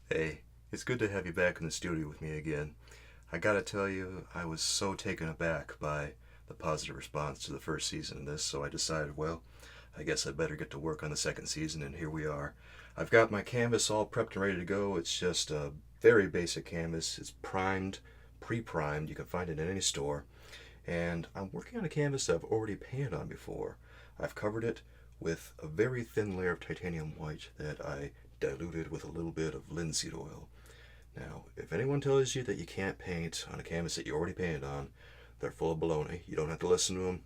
Hey, it's good to have you back in the studio with me again. I gotta tell you, I was so taken aback by the positive response to the first season of this, so I decided, well, I guess I better get to work on the second season, and here we are. I've got my canvas all prepped and ready to go. It's just a very basic canvas. It's primed, pre-primed. You can find it in any store. And I'm working on a canvas I've already painted on before. I've covered it with a very thin layer of titanium white that I diluted with a little bit of linseed oil. Now, if anyone tells you that you can't paint on a canvas that you already painted on, they're full of baloney. You don't have to listen to them.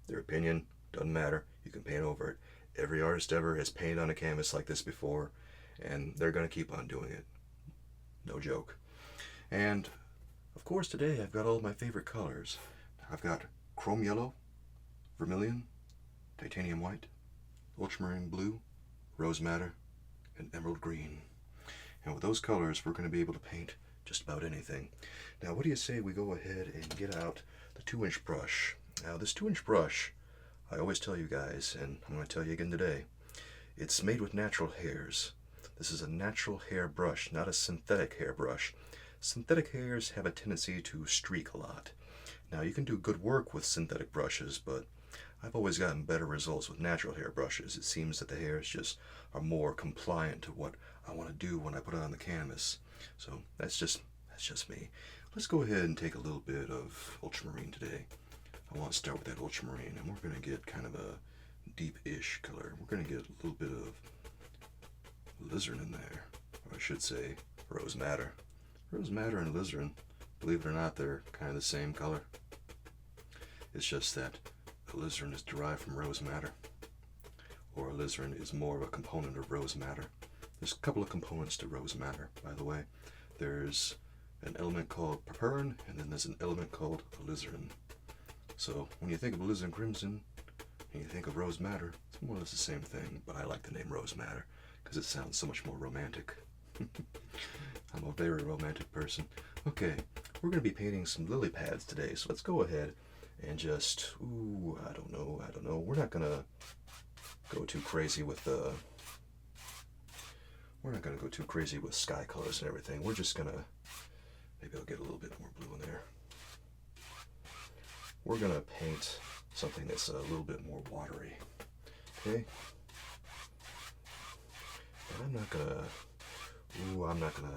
Their opinion doesn't matter. You can paint over it. Every artist ever has painted on a canvas like this before, and they're going to keep on doing it. No joke. And, of course, today I've got all of my favorite colors. I've got chrome yellow, vermilion, titanium white, ultramarine blue, rose madder, and emerald green. And with those colors, we're going to be able to paint just about anything. Now, what do you say we go ahead and get out the 2-inch brush? Now, this 2-inch brush, I always tell you guys, and I'm going to tell you again today, it's made with natural hairs. This is a natural hair brush, not a synthetic hair brush. Synthetic hairs have a tendency to streak a lot. Now, you can do good work with synthetic brushes, but I've always gotten better results with natural hair brushes. It seems that the hairs just are more compliant to what I want to do when I put it on the canvas. So that's just me. Let's go ahead and take a little bit of ultramarine today. I want to start with that ultramarine, and we're going to get kind of a deep-ish color. We're going to get a little bit of alizarin in there, or I should say rose madder. Rose madder and alizarin, believe it or not, they're kind of the same color. It's just that alizarin is derived from rose madder, or alizarin is more of a component of rose madder. There's a couple of components to rose madder, by the way. There's an element called purpurine, and then there's an element called alizarin. So when you think of alizarin crimson, and you think of rose madder, it's more or less the same thing, but I like the name rose madder because it sounds so much more romantic. I'm a very romantic person. Okay, we're going to be painting some lily pads today, so let's go ahead and just, I don't know. We're not going to go too crazy with sky colors and everything. We're just going to, maybe I'll get a little bit more blue in there. We're going to paint something that's a little bit more watery. Okay? And I'm not going to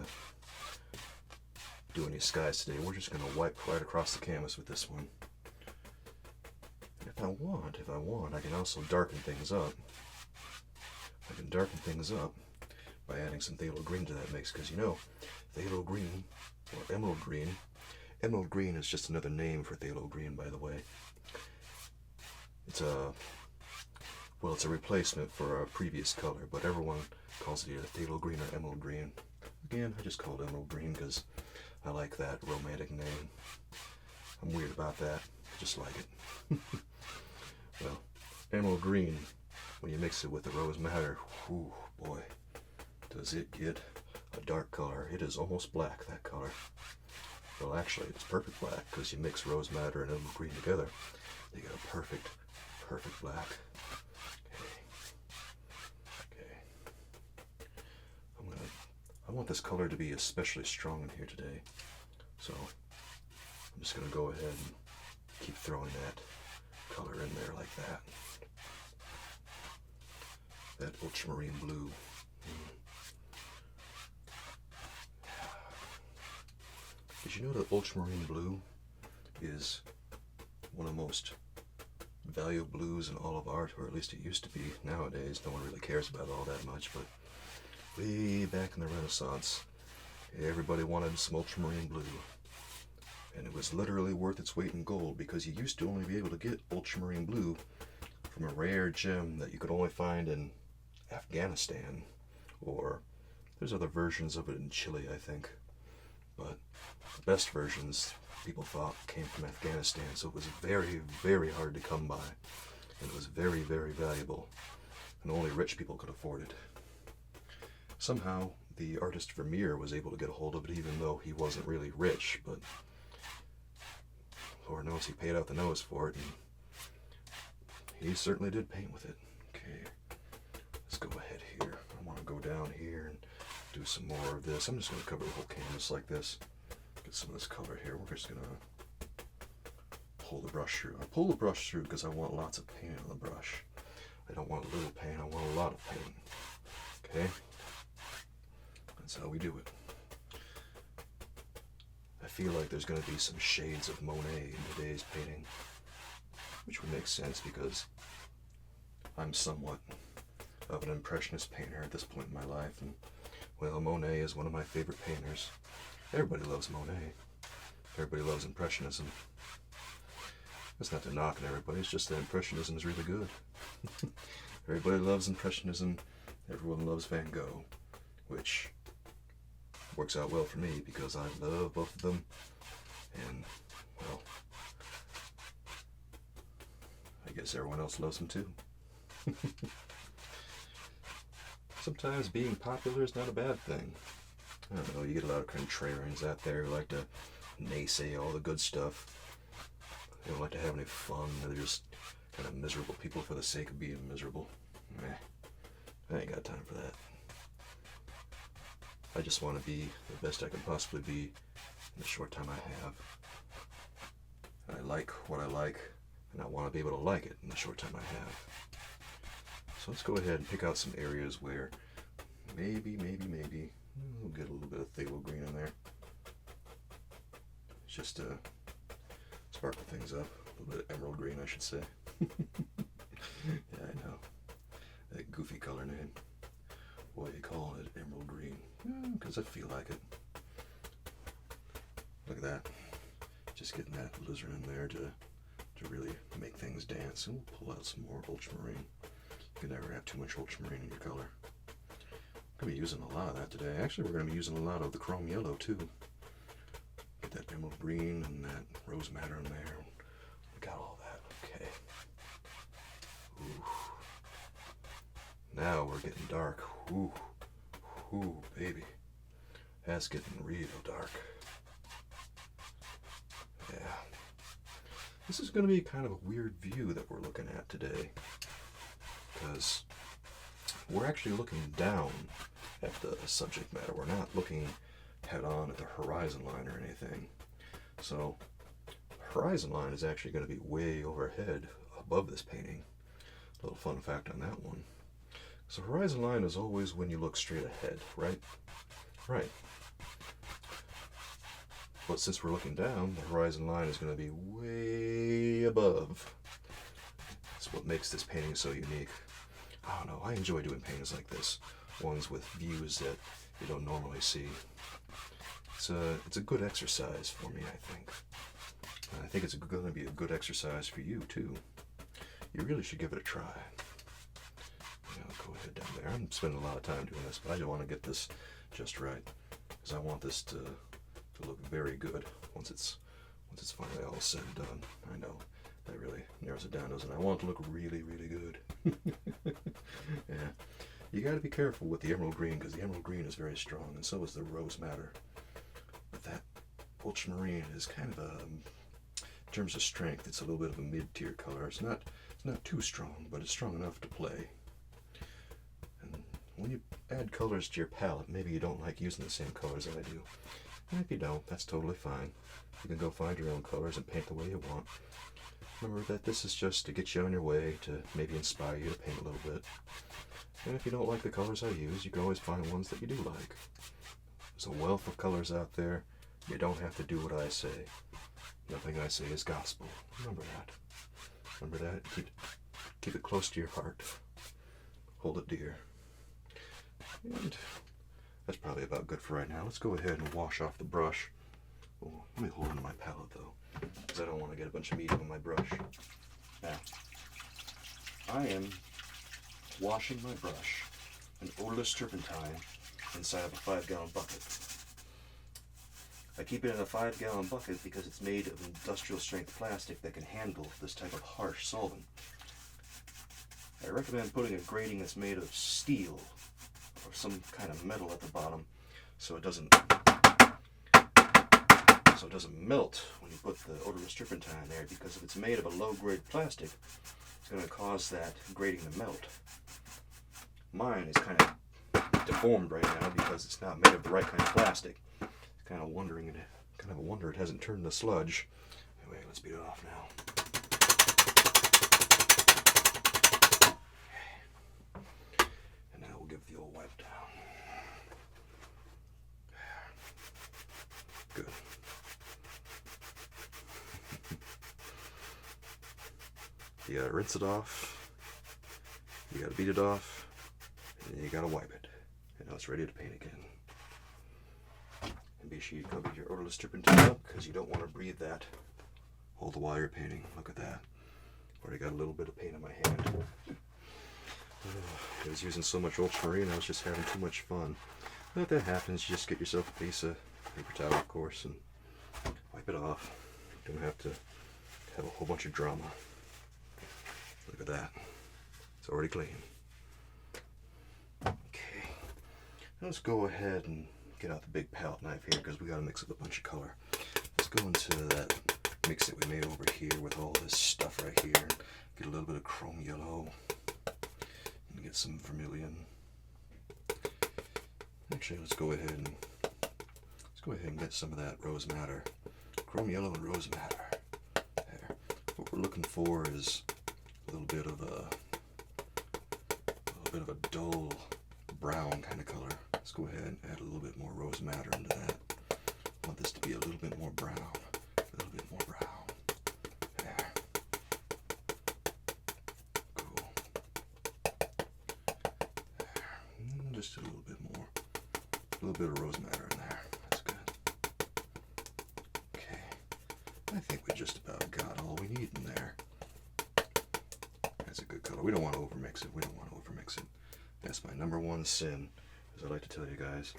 do any skies today. We're just going to wipe right across the canvas with this one. And if I want, I can also darken things up. I can darken things up by adding some phthalo green to that mix, because you know, phthalo green, or emerald green is just another name for phthalo green, by the way. It's a replacement for a previous color, but everyone calls it either phthalo green or emerald green. Again, I just call it emerald green because I like that romantic name. I'm weird about that. I just like it. Well, emerald green, when you mix it with the rose madder, whew, boy, does it get a dark color. It is almost black, that color. Well, actually, it's perfect black because you mix rose madder and emerald green together. You get a perfect black. Okay. I want this color to be especially strong in here today. So I'm just going to go ahead and keep throwing that color in there like that. That ultramarine blue. Did you know that ultramarine blue is one of the most valuable blues in all of art, or at least it used to be. Nowadays, no one really cares about it all that much, but way back in the Renaissance, everybody wanted some ultramarine blue. And it was literally worth its weight in gold, because you used to only be able to get ultramarine blue from a rare gem that you could only find in Afghanistan, or there's other versions of it in Chile, I think. But the best versions, people thought, came from Afghanistan, so it was very, very hard to come by. And it was very, very valuable, and only rich people could afford it. Somehow, the artist Vermeer was able to get a hold of it, even though he wasn't really rich, but Lord knows he paid out the nose for it, and he certainly did paint with it. Okay, let's go ahead here. I want to go down here and do some more of this. I'm just going to cover the whole canvas like this. Get some of this color here. We're just going to pull the brush through. I pull the brush through because I want lots of paint on the brush. I don't want a little paint, I want a lot of paint. Okay? That's how we do it. I feel like there's going to be some shades of Monet in today's painting, which would make sense because I'm somewhat of an impressionist painter at this point in my life, and well, Monet is one of my favorite painters. Everybody loves Monet. Everybody loves Impressionism. It's not to knock on everybody, it's just that Impressionism is really good. Everybody loves Impressionism, everyone loves Van Gogh, which works out well for me because I love both of them, and, well, I guess everyone else loves them too. Sometimes being popular is not a bad thing. I don't know, you get a lot of contrarians out there who like to naysay all the good stuff. They don't like to have any fun. They're just kind of miserable people for the sake of being miserable. I ain't got time for that. I just want to be the best I can possibly be in the short time I have. And I like what I like, and I want to be able to like it in the short time I have. So let's go ahead and pick out some areas where maybe we'll get a little bit of phthalo green in there. Just to sparkle things up. A little bit of emerald green, I should say. Yeah, I know. That goofy color name. Why are you calling it emerald green? Because I feel like it. Look at that. Just getting that lizard in there to really make things dance. And we'll pull out some more ultramarine. You can never have too much ultramarine in your color. I'm going to be using a lot of that today. Actually, we're going to be using a lot of the chrome yellow too. Get that emerald green and that rose madder in there. We got all that. Okay. Ooh. Now we're getting dark. Ooh. Ooh, baby. That's getting real dark. Yeah. This is going to be kind of a weird view that we're looking at today, because we're actually looking down at the subject matter. We're not looking head on at the horizon line or anything. So the horizon line is actually going to be way overhead above this painting. A little fun fact on that one. So horizon line is always when you look straight ahead, right? Right. But since we're looking down, the horizon line is going to be way above. That's what makes this painting so unique. I don't know, I enjoy doing paintings like this. Ones with views that you don't normally see. It's a good exercise for me, I think. And I think it's going to be a good exercise for you, too. You really should give it a try. Go ahead down there. I'm spending a lot of time doing this, but I just want to get this just right, because I want this to look very good once it's finally all said and done. I know that really narrows it down, doesn't it? I want it to look really, really good. Yeah, you got to be careful with the emerald green, because the emerald green is very strong, and so is the rose madder. But that ultramarine is kind of in terms of strength, it's a little bit of a mid-tier color. It's not too strong, but it's strong enough to play. When you add colors to your palette, maybe you don't like using the same colors that I do. And if you don't, that's totally fine. You can go find your own colors and paint the way you want. Remember that this is just to get you on your way, to maybe inspire you to paint a little bit. And if you don't like the colors I use, you can always find ones that you do like. There's a wealth of colors out there. You don't have to do what I say. Nothing I say is gospel. Remember that. Remember that. Keep it close to your heart. Hold it dear. And that's probably about good for right now. Let's go ahead and wash off the brush. Oh, let me hold onto my palette though, because I don't want to get a bunch of meat on my brush. Now, I am washing my brush, an odorless turpentine, inside of a 5-gallon bucket. I keep it in a 5-gallon bucket because it's made of industrial strength plastic that can handle this type of harsh solvent. I recommend putting a grating that's made of steel or some kind of metal at the bottom, so it doesn't melt when you put the odorless turpentine there, because if it's made of a low-grade plastic, it's going to cause that grating to melt. Mine is kind of deformed right now because it's not made of the right kind of plastic. It's kind of a wonder it hasn't turned to sludge. Anyway, let's beat it off now. And now we'll give the old wipe down. Good. You gotta rinse it off, you gotta beat it off, and then you gotta wipe it. And now it's ready to paint again. And be sure you cover your odorless turpentine up because you don't want to breathe that all the while you're painting. Look at that. Already got a little bit of paint on my hand. I was using so much ultramarine, I was just having too much fun. But if that happens, you just get yourself a piece of paper towel, of course, and wipe it off. You don't have to have a whole bunch of drama. Look at that. It's already clean. Okay. Let's go ahead and get out the big palette knife here because we got to mix up a bunch of color. Let's go into that mix that we made over here with all this stuff right here. Get a little bit of chrome yellow. And get some vermilion. Actually, let's go ahead and get some of that rose madder. Chrome yellow and rose madder. There. What we're looking for is a little bit of a dull brown kind of color. Let's go ahead and add a little bit more rose madder into that. I want this to be a little bit more brown. A little bit more brown. There. Cool. There. Just a little bit more. A little bit of rose madder in there. That's good. Okay. I think we just about got all we need in there. That's a good color. We don't want to overmix it. That's my number one sin, as I like to tell you guys.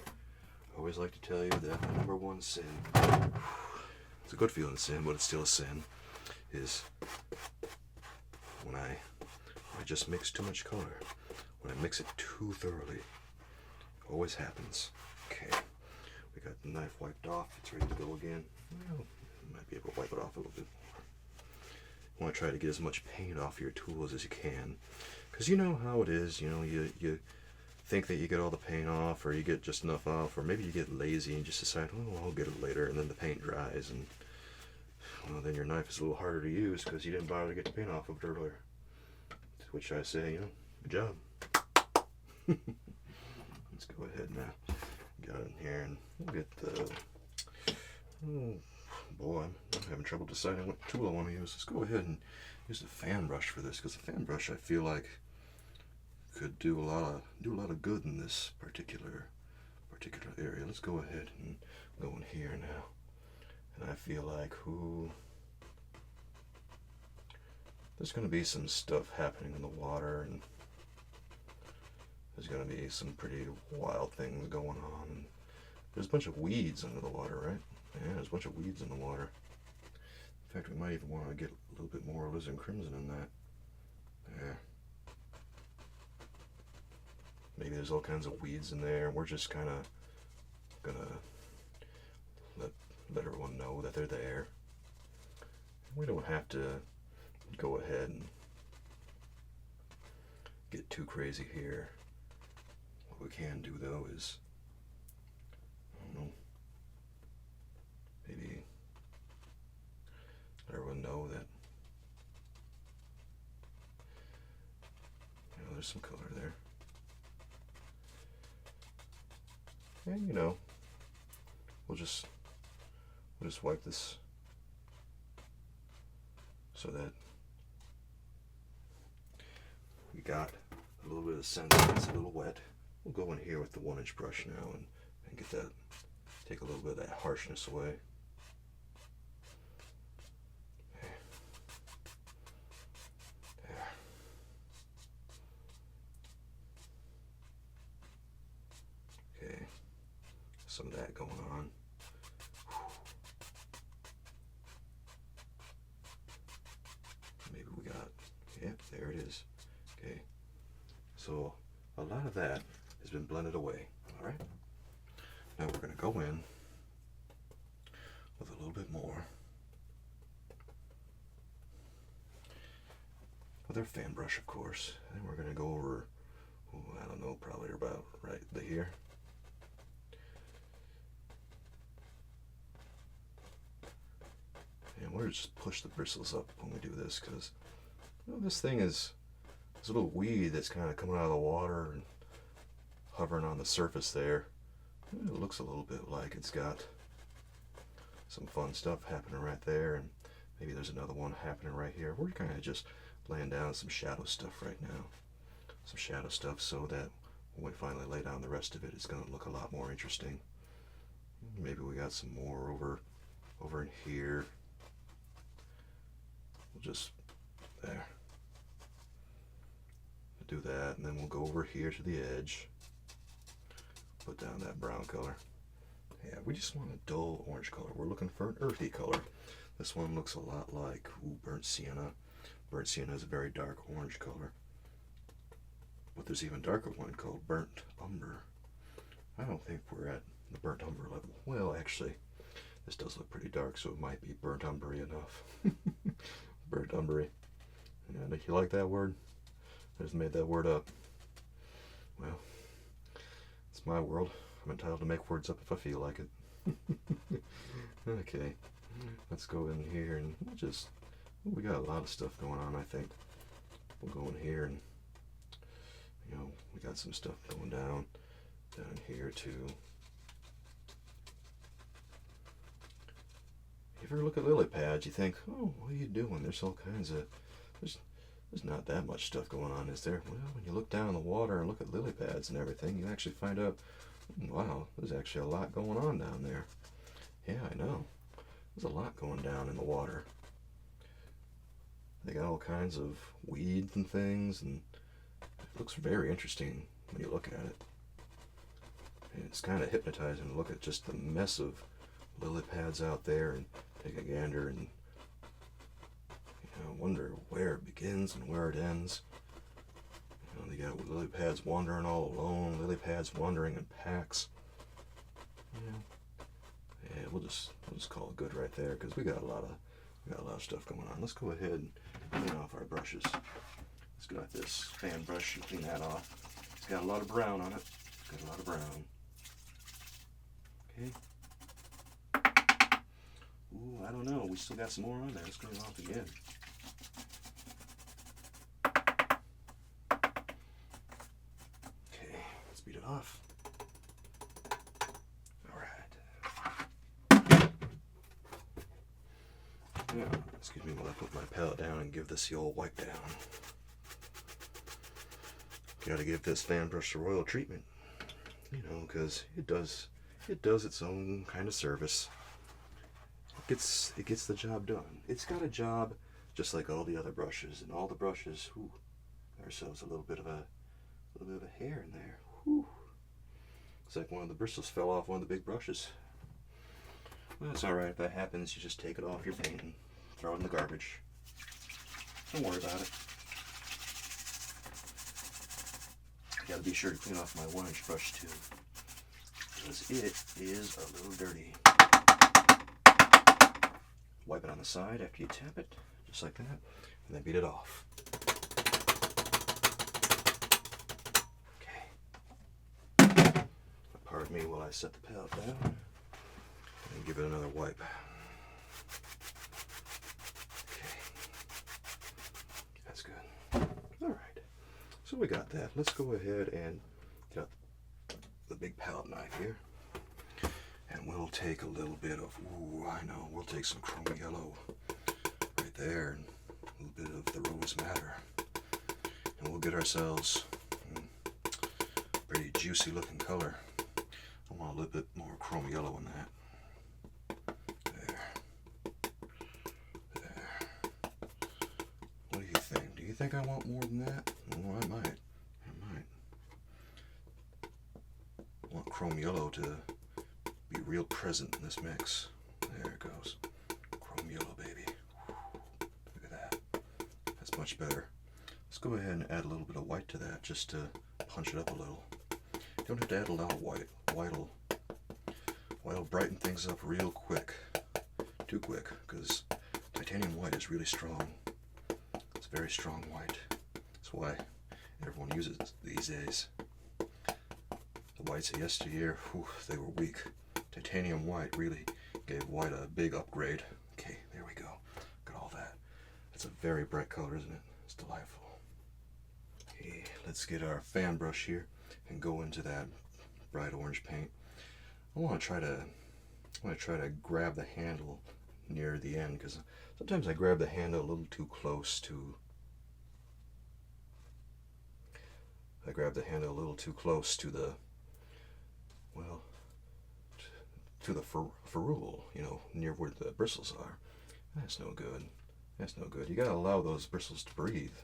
I always like to tell you that my number one sin, it's a good feeling sin, but it's still a sin, is when I just mix too much color. When I mix it too thoroughly. Always happens. Okay. We got the knife wiped off. It's ready to go again. Well, you might be able to wipe it off a little bit more. You want to try to get as much paint off your tools as you can, because you know how it is. You know, you think that you get all the paint off, or you get just enough off, or maybe you get lazy and just decide, oh, I'll get it later, and then the paint dries, and well, then your knife is a little harder to use because you didn't bother to get the paint off of it earlier. To which I say, you know, good job. Let's go ahead now. Got it in here, and we'll get the. Oh boy, I'm having trouble deciding what tool I want to use. Let's go ahead and use the fan brush for this, because the fan brush I feel like could do a lot of good in this particular area. Let's go ahead and go in here now, and I feel like there's going to be some stuff happening in the water, and there's going to be some pretty wild things going on. And there's a bunch of weeds under the water, right? Yeah, there's a bunch of weeds in the water. In fact, we might even want to get a little bit more alizarin crimson in that. Yeah. Maybe there's all kinds of weeds in there. We're just kind of gonna let everyone know that they're there. We don't have to go ahead and get too crazy here. What we can do though is, I don't know, maybe let everyone know that, you know, there's some color there. And you know, we'll just wipe this so that we got a little bit of sense. It's a little wet. We'll go in here with the 1-inch brush now and get that, take a little bit of that harshness away. There. Okay, some of that going on. Maybe we got, yeah, there it is. Okay, so a lot of that has been blended away. All right, now we're going to go in with a little bit more with our fan brush, of course, and we're going to go over Ooh, I don't know, probably about right here. And we'll just push the bristles up when we do this, because this thing is this little weed that's kind of coming out of the water and hovering on the surface there. It looks a little bit like it's got some fun stuff happening right there, and maybe there's another one happening right here. We're kind of just laying down some shadow stuff right now. Some shadow stuff so that when we finally lay down the rest of it, it's going to look a lot more interesting. Maybe we got some more over in here. We'll just, there. Do that, and then we'll go over here to the edge. Put down that brown color. Yeah, we just want a dull orange color. We're looking for an earthy color. This one looks a lot like burnt sienna. Burnt sienna is a very dark orange color. But there's even darker one called burnt umber. I don't think we're at the burnt umber level. Well, actually, this does look pretty dark, so it might be burnt umbery enough. Burnt umbery. And if you like that word, I just made that word up. Well, it's my world. I'm entitled to make words up if I feel like it. Okay, let's go in here and we'll just, we got a lot of stuff going on, I think. We'll go in here and, we got some stuff going down here too. If you ever look at lily pads, you think, oh, what are you doing? There's all kinds of, there's not that much stuff going on, is there? Well, when you look down in the water and look at lily pads and everything, you actually find out, wow, there's actually a lot going on down there. Yeah, I know. There's a lot going down in the water. They got all kinds of weeds and things, and it looks very interesting when you look at it. And it's kind of hypnotizing to look at just the mess of lily pads out there and take a gander and wonder where it begins and where it ends. They got lily pads wandering all alone, lily pads wandering in packs. Yeah, we'll just call it good right there, because we got a lot of stuff going on. Let's go ahead and clean off our brushes. Let's go at this fan brush and clean that off. It's got a lot of brown on it. It's got a lot of brown. Okay. Ooh, I don't know. We still got some more on there. Let's clean it off again. Okay, let's beat it off. Yeah, excuse me while I put my palette down and give this the old wipe down. Gotta give this fan brush the royal treatment, because it does its own kind of service. It gets the job done. It's got a job just like all the other brushes, and all the brushes, ourselves a little bit of a hair in there. Whew. It's like one of the bristles fell off one of the big brushes. Well, it's alright. If that happens, you just take it off your paint and throw it in the garbage. Don't worry about it. Gotta be sure to clean off my 1-inch brush too, because it is a little dirty. Wipe it on the side after you tap it, just like that, and then beat it off. Okay. Pardon me while I set the palette down. And give it another wipe. Okay. That's good. Alright. So we got that. Let's go ahead and get out the big palette knife here. And we'll take a little bit of, we'll take some chrome yellow right there, and a little bit of the rose madder. And we'll get ourselves a pretty juicy looking color. I want a little bit more chrome yellow in that. What do you think? Do you think I want more than that? Well, I might. I want chrome yellow to be real present in this mix. There it goes. Chrome yellow, baby. Look at that. That's much better. Let's go ahead and add a little bit of white to that, just to punch it up a little. You don't have to add a lot of white. White'll brighten things up real quick. Too quick, because titanium white is really strong. It's very strong white. That's why everyone uses these days. The whites of yesteryear, whew, they were weak. Titanium white really gave white a big upgrade. Okay, there we go. Look at all that. It's a very bright color, isn't it? It's delightful. Okay, let's get our fan brush here and go into that bright orange paint. I want to try to grab the handle near the end, because sometimes I grab the handle a little too close to. I grab the handle a little too close to the, well, to the ferrule, you know, near where the bristles are. That's no good. That's no good. You gotta allow those bristles to breathe.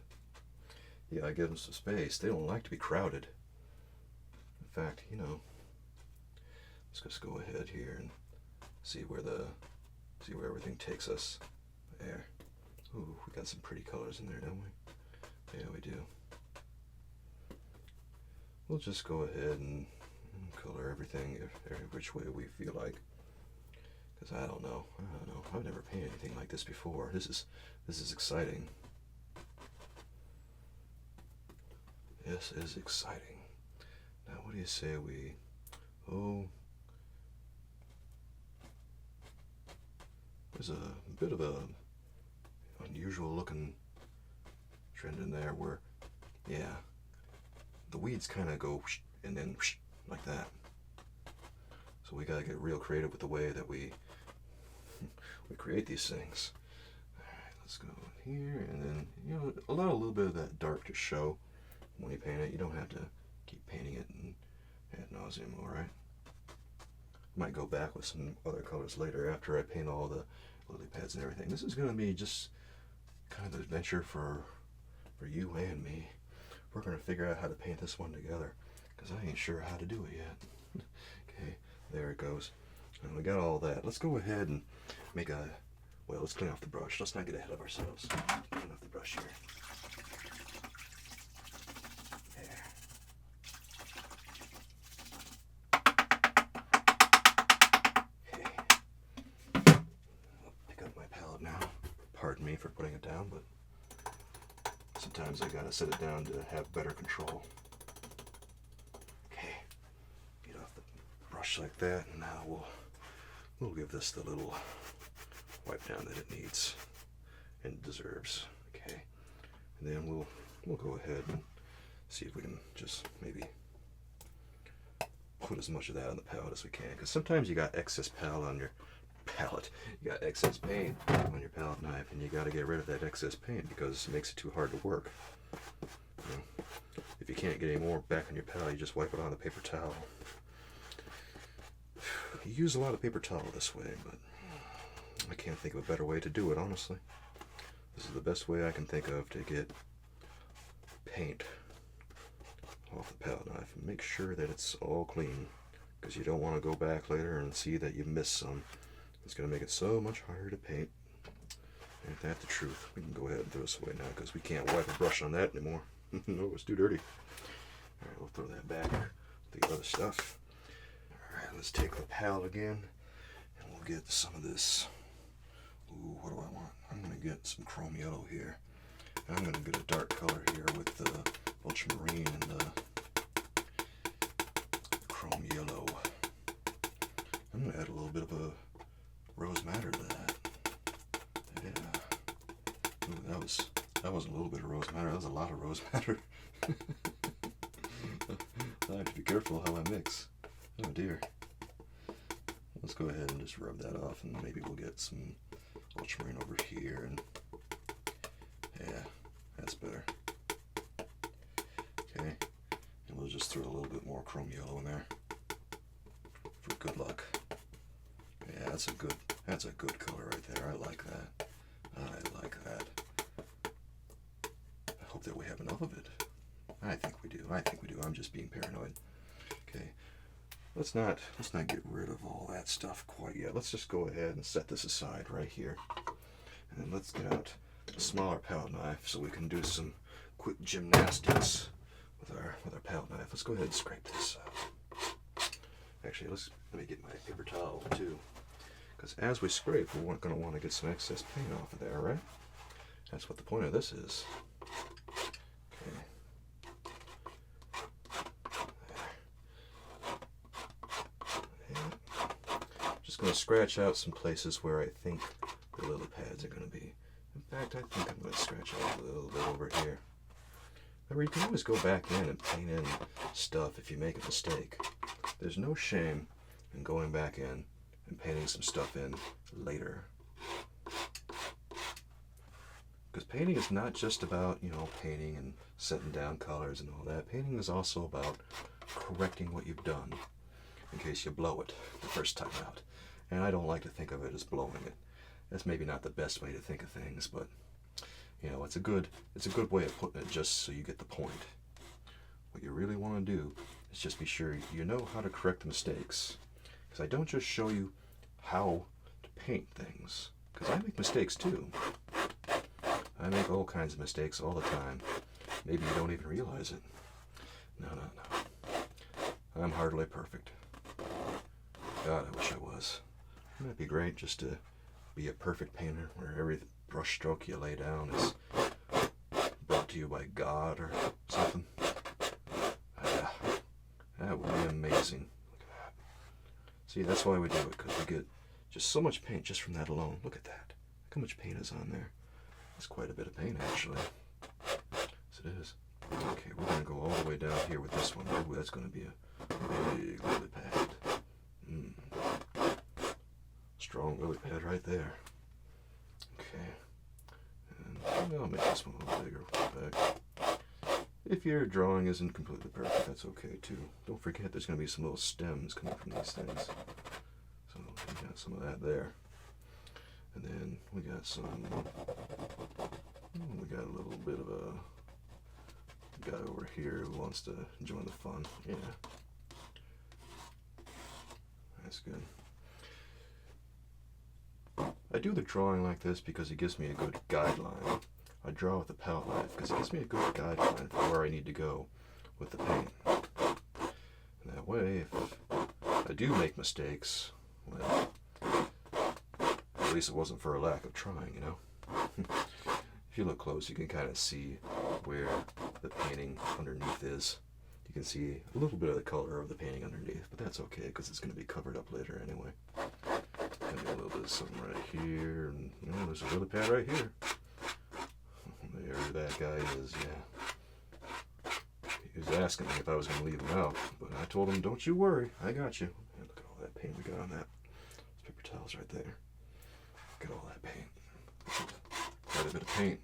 You gotta give them some space. They don't like to be crowded. In fact, you know, let's just go ahead here and see where everything takes us. There. Ooh, we got some pretty colors in there, don't we? Yeah, we do. We'll just go ahead and color everything every which way we feel like. Because I don't know. I've never painted anything like this before. This is exciting. This is exciting. Now, what do you say we? Oh, there's a bit of a unusual looking trend in there where, yeah, the weeds kind of go and then like that. So we gotta get real creative with the way that we create these things. All right, let's go here, and then, you know, allow a little bit of that dark to show when you paint it. You don't have to keep painting it and ad nauseum. All right. Might go back with some other colors later after I paint all the lily pads and everything. This is gonna be just kind of an adventure for you and me. We're gonna figure out how to paint this one together, because I ain't sure how to do it yet. Okay, there it goes. And we got all that. Let's go ahead and make a, well, let's clean off the brush. Let's not get ahead of ourselves. Clean off the brush here. There. Okay. I'll pick up my palette now. Pardon me for putting it down, but sometimes I gotta set it down to have better control. Okay, get off the brush like that, and now we'll give this the little wipe down that it needs and deserves. Okay, and then we'll go ahead and see if we can just maybe put as much of that on the palette as we can, because sometimes you got excess palette on your palette. You got excess paint on your palette knife, and you got to get rid of that excess paint because it makes it too hard to work. You know, if you can't get any more back on your palette, you just wipe it on a paper towel. You use a lot of paper towel this way, but I can't think of a better way to do it, honestly. This is the best way I can think of to get paint off the palette knife and make sure that it's all clean, because you don't want to go back later and see that you missed some. It's going to make it so much harder to paint. Ain't that the truth? We can go ahead and throw this away now, because we can't wipe a brush on that anymore. No, it's too dirty. Alright, we'll throw that back with the other stuff. Alright, let's take the palette again, and we'll get some of this. Ooh, what do I want? I'm going to get some chrome yellow here. And I'm going to get a dark color here with the ultramarine and the chrome yellow. I'm going to add a little bit of a rose madder to that. Yeah. Ooh, that was a little bit of rose madder. That was a lot of rose madder. I have to be careful how I mix. Oh dear. Let's go ahead and just rub that off, and maybe we'll get some ultramarine over here, and yeah, that's better. Okay, and we'll just throw a little bit more chrome yellow in there for good luck. Yeah, that's a good color right there. I like that. I like that. I hope that we have enough of it. I think we do. I'm just being paranoid. Okay. Let's not get rid of all that stuff quite yet. Let's just go ahead and set this aside right here. And then let's get out a smaller palette knife so we can do some quick gymnastics with our palette knife. Let's go ahead and scrape this out. Actually, let me get my paper towel too. Because as we scrape, we're going to want to get some excess paint off of there, right? That's what the point of this is. Okay. going to scratch out some places where I think the lily pads are going to be. In fact, I think I'm going to scratch out a little bit over here. Remember, you can always go back in and paint in stuff if you make a mistake. There's no shame in going back in and painting some stuff in later. Because painting is not just about, painting and setting down colors and all that. Painting is also about correcting what you've done in case you blow it the first time out. And I don't like to think of it as blowing it. That's maybe not the best way to think of things, but it's a good way of putting it just so you get the point. What you really want to do is just be sure you know how to correct the mistakes. Because I don't just show you how to paint things, because I make mistakes too. I make all kinds of mistakes all the time. Maybe you don't even realize it. No. I'm hardly perfect. God, I wish I was. Wouldn't it be great just to be a perfect painter where every brush stroke you lay down is brought to you by God or something? That would be amazing. Look at that. See, that's why we do it, because we get just so much paint just from that alone. Look at that. Look how much paint is on there. That's quite a bit of paint, actually. Yes, it is. Okay, we're going to go all the way down here with this one. Ooh, that's going to be a big lily pad. Strong lily pad right there. Okay. And I'll make this one a little bigger. Back. If your drawing isn't completely perfect, that's okay too. Don't forget there's going to be some little stems coming from these things. So we got some of that there. And then we got a little bit of a guy over here who wants to join the fun. Yeah. That's good. I do the drawing like this because it gives me a good guideline. I draw with the palette knife because it gives me a good guideline for where I need to go with the paint. And that way, if I do make mistakes, well, at least it wasn't for a lack of trying, If you look close, you can kind of see where the painting underneath is. You can see a little bit of the color of the painting underneath, but that's okay because it's going to be covered up later anyway. Maybe a little bit of something right here, and there's a lily pad right here. There that guy is, yeah. He was asking me if I was going to leave him out, but I told him, don't you worry, I got you. And look at all that paint we got on that. Those paper towels right there. Look at all that paint. Quite a bit of paint.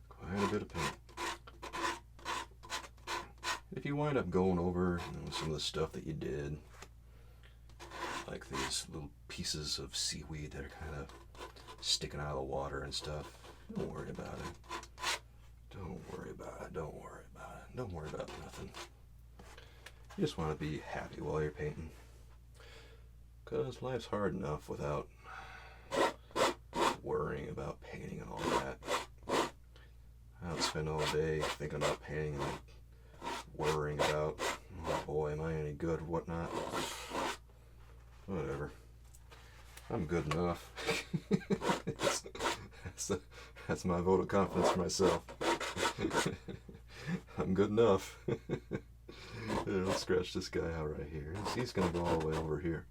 Quite a bit of paint. If you wind up going over some of the stuff that you did, like these little pieces of seaweed that are kind of sticking out of the water and stuff, don't worry about it. Don't worry about it. Don't worry about it. Don't worry about nothing. You just want to be happy while you're painting. Because life's hard enough without worrying about painting and all that. I don't spend all day thinking about painting and worrying about, oh boy, am I any good or whatnot. Whatever. I'm good enough. That's my vote of confidence for myself. I'm good enough. Yeah, let's scratch this guy out right here. He's going to go all the way over here.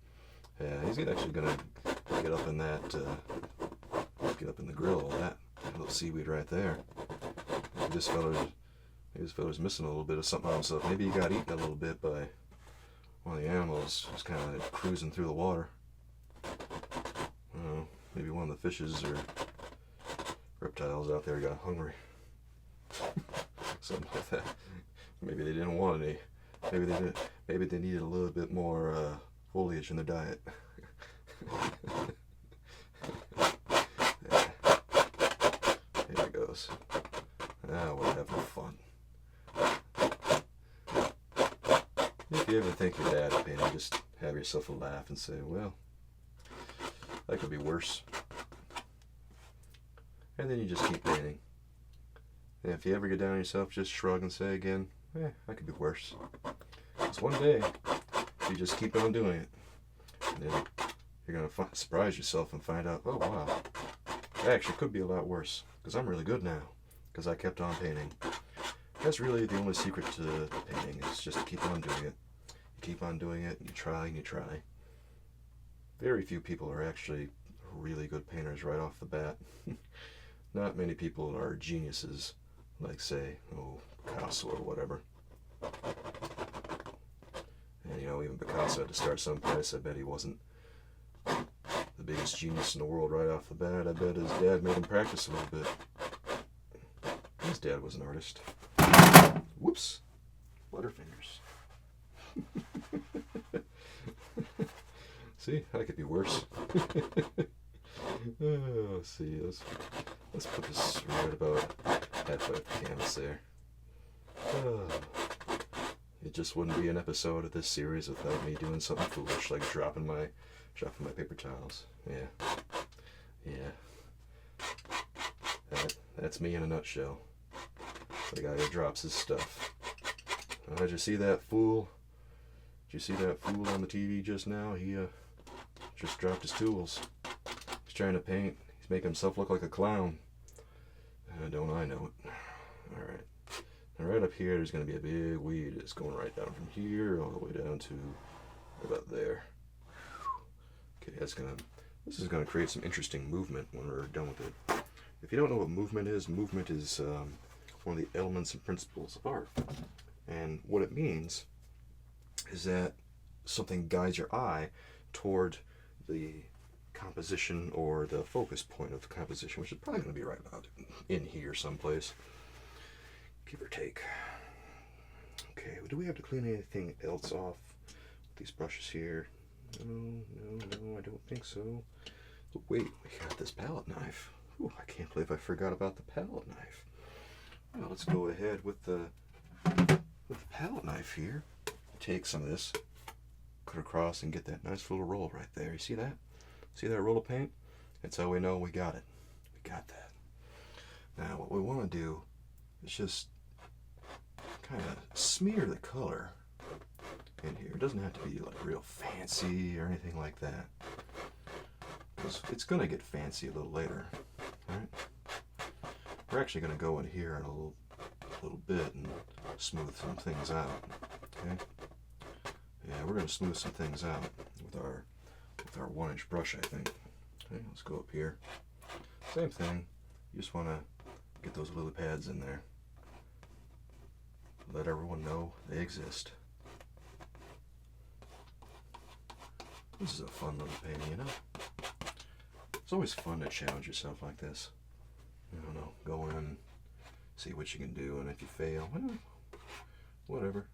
Yeah, he's actually going to get up in that, get up in the grill, that little seaweed right there. Maybe this fella's missing a little bit of something on himself. Maybe he got eaten a little bit by one of the animals just kind of cruising through the water. Maybe one of the fishes or reptiles out there got hungry. Something like that. Maybe they didn't want any. Maybe they did. Maybe they needed a little bit more foliage in their diet. Here it goes. Now we're having fun. If you ever think you're bad at painting, just have yourself a laugh and say, well, that could be worse. And then you just keep painting. And if you ever get down on yourself, just shrug and say again, that could be worse. Because one day, you just keep on doing it. And then you're going to surprise yourself and find out, oh wow, that actually could be a lot worse. Because I'm really good now. Because I kept on painting. That's really the only secret to painting, is just to keep on doing it. You keep on doing it, and you try and you try. very few people are actually really good painters right off the bat. Not many people are geniuses, like say, Picasso or whatever. And even Picasso had to start someplace. I bet he wasn't the biggest genius in the world right off the bat. I bet his dad made him practice a little bit. His dad was an artist. Whoops. Butterfingers. See, that could be worse. Let's see. Let's put this right about halfway up the canvas there. It just wouldn't be an episode of this series without me doing something foolish like dropping my paper towels. Yeah. That's me in a nutshell. The guy who drops his stuff. Did you see that fool? Did you see that fool on the TV just now? He just dropped his tools. He's trying to paint. He's making himself look like a clown. Don't I know it? Alright. Now right up here there's going to be a big weed. It's going right down from here all the way down to about there. Okay, this is going to create some interesting movement when we're done with it. If you don't know what movement is one of the elements and principles of art. And what it means is that something guides your eye toward the composition or the focus point of the composition, which is probably going to be right about in here someplace, give or take. Okay, do we have to clean anything else off with these brushes here? No, I don't think so. But wait, we got this palette knife. Ooh, I can't believe I forgot about the palette knife. Well, let's go ahead with the palette knife here. Take some of this, cut across, and get that nice little roll right there. You see that? See that roll of paint? That's how we know we got it. We got that. Now, what we want to do is just kind of smear the color in here. It doesn't have to be like real fancy or anything like that. It's going to get fancy a little later. Alright? We're actually going to go in here in a little bit and smooth some things out. Okay? Yeah, we're going to smooth some things out with our 1-inch brush, I think. Okay, let's go up here. Same thing. You just want to get those lily pads in there. Let everyone know they exist. This is a fun little painting, you know? It's always fun to challenge yourself like this. I don't know, go in, see what you can do, and if you fail, well, whatever.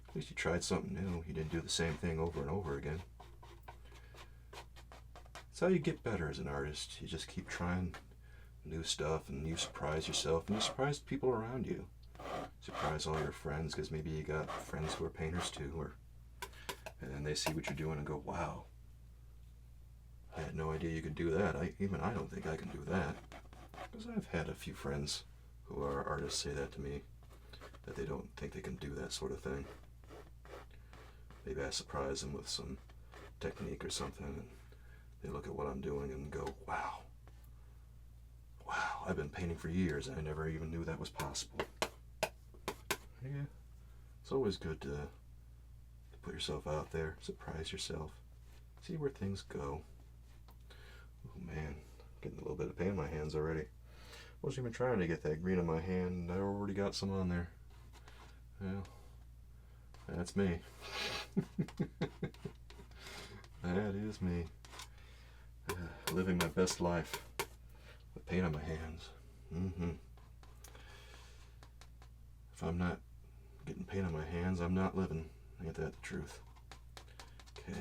At least you tried something new. You didn't do the same thing over and over again. It's how you get better as an artist. You just keep trying new stuff, and you surprise yourself, and you surprise people around you. Surprise all your friends, because maybe you got friends who are painters too, and then they see what you're doing and go, wow, I had no idea you could do that. Even I don't think I can do that. Because I've had a few friends who are artists say that to me, that they don't think they can do that sort of thing. Maybe I surprise them with some technique or something, and they look at what I'm doing and go, wow, I've been painting for years and I never even knew that was possible. Yeah, it's always good to put yourself out there, surprise yourself, see where things go. Oh man, getting a little bit of paint in my hands already. Wasn't even trying to get that green in my hand, I already got some on there. Well, that's me. That is me. Living my best life with paint on my hands. If I'm not getting paint on my hands, I'm not living. Ain't that the truth? Okay.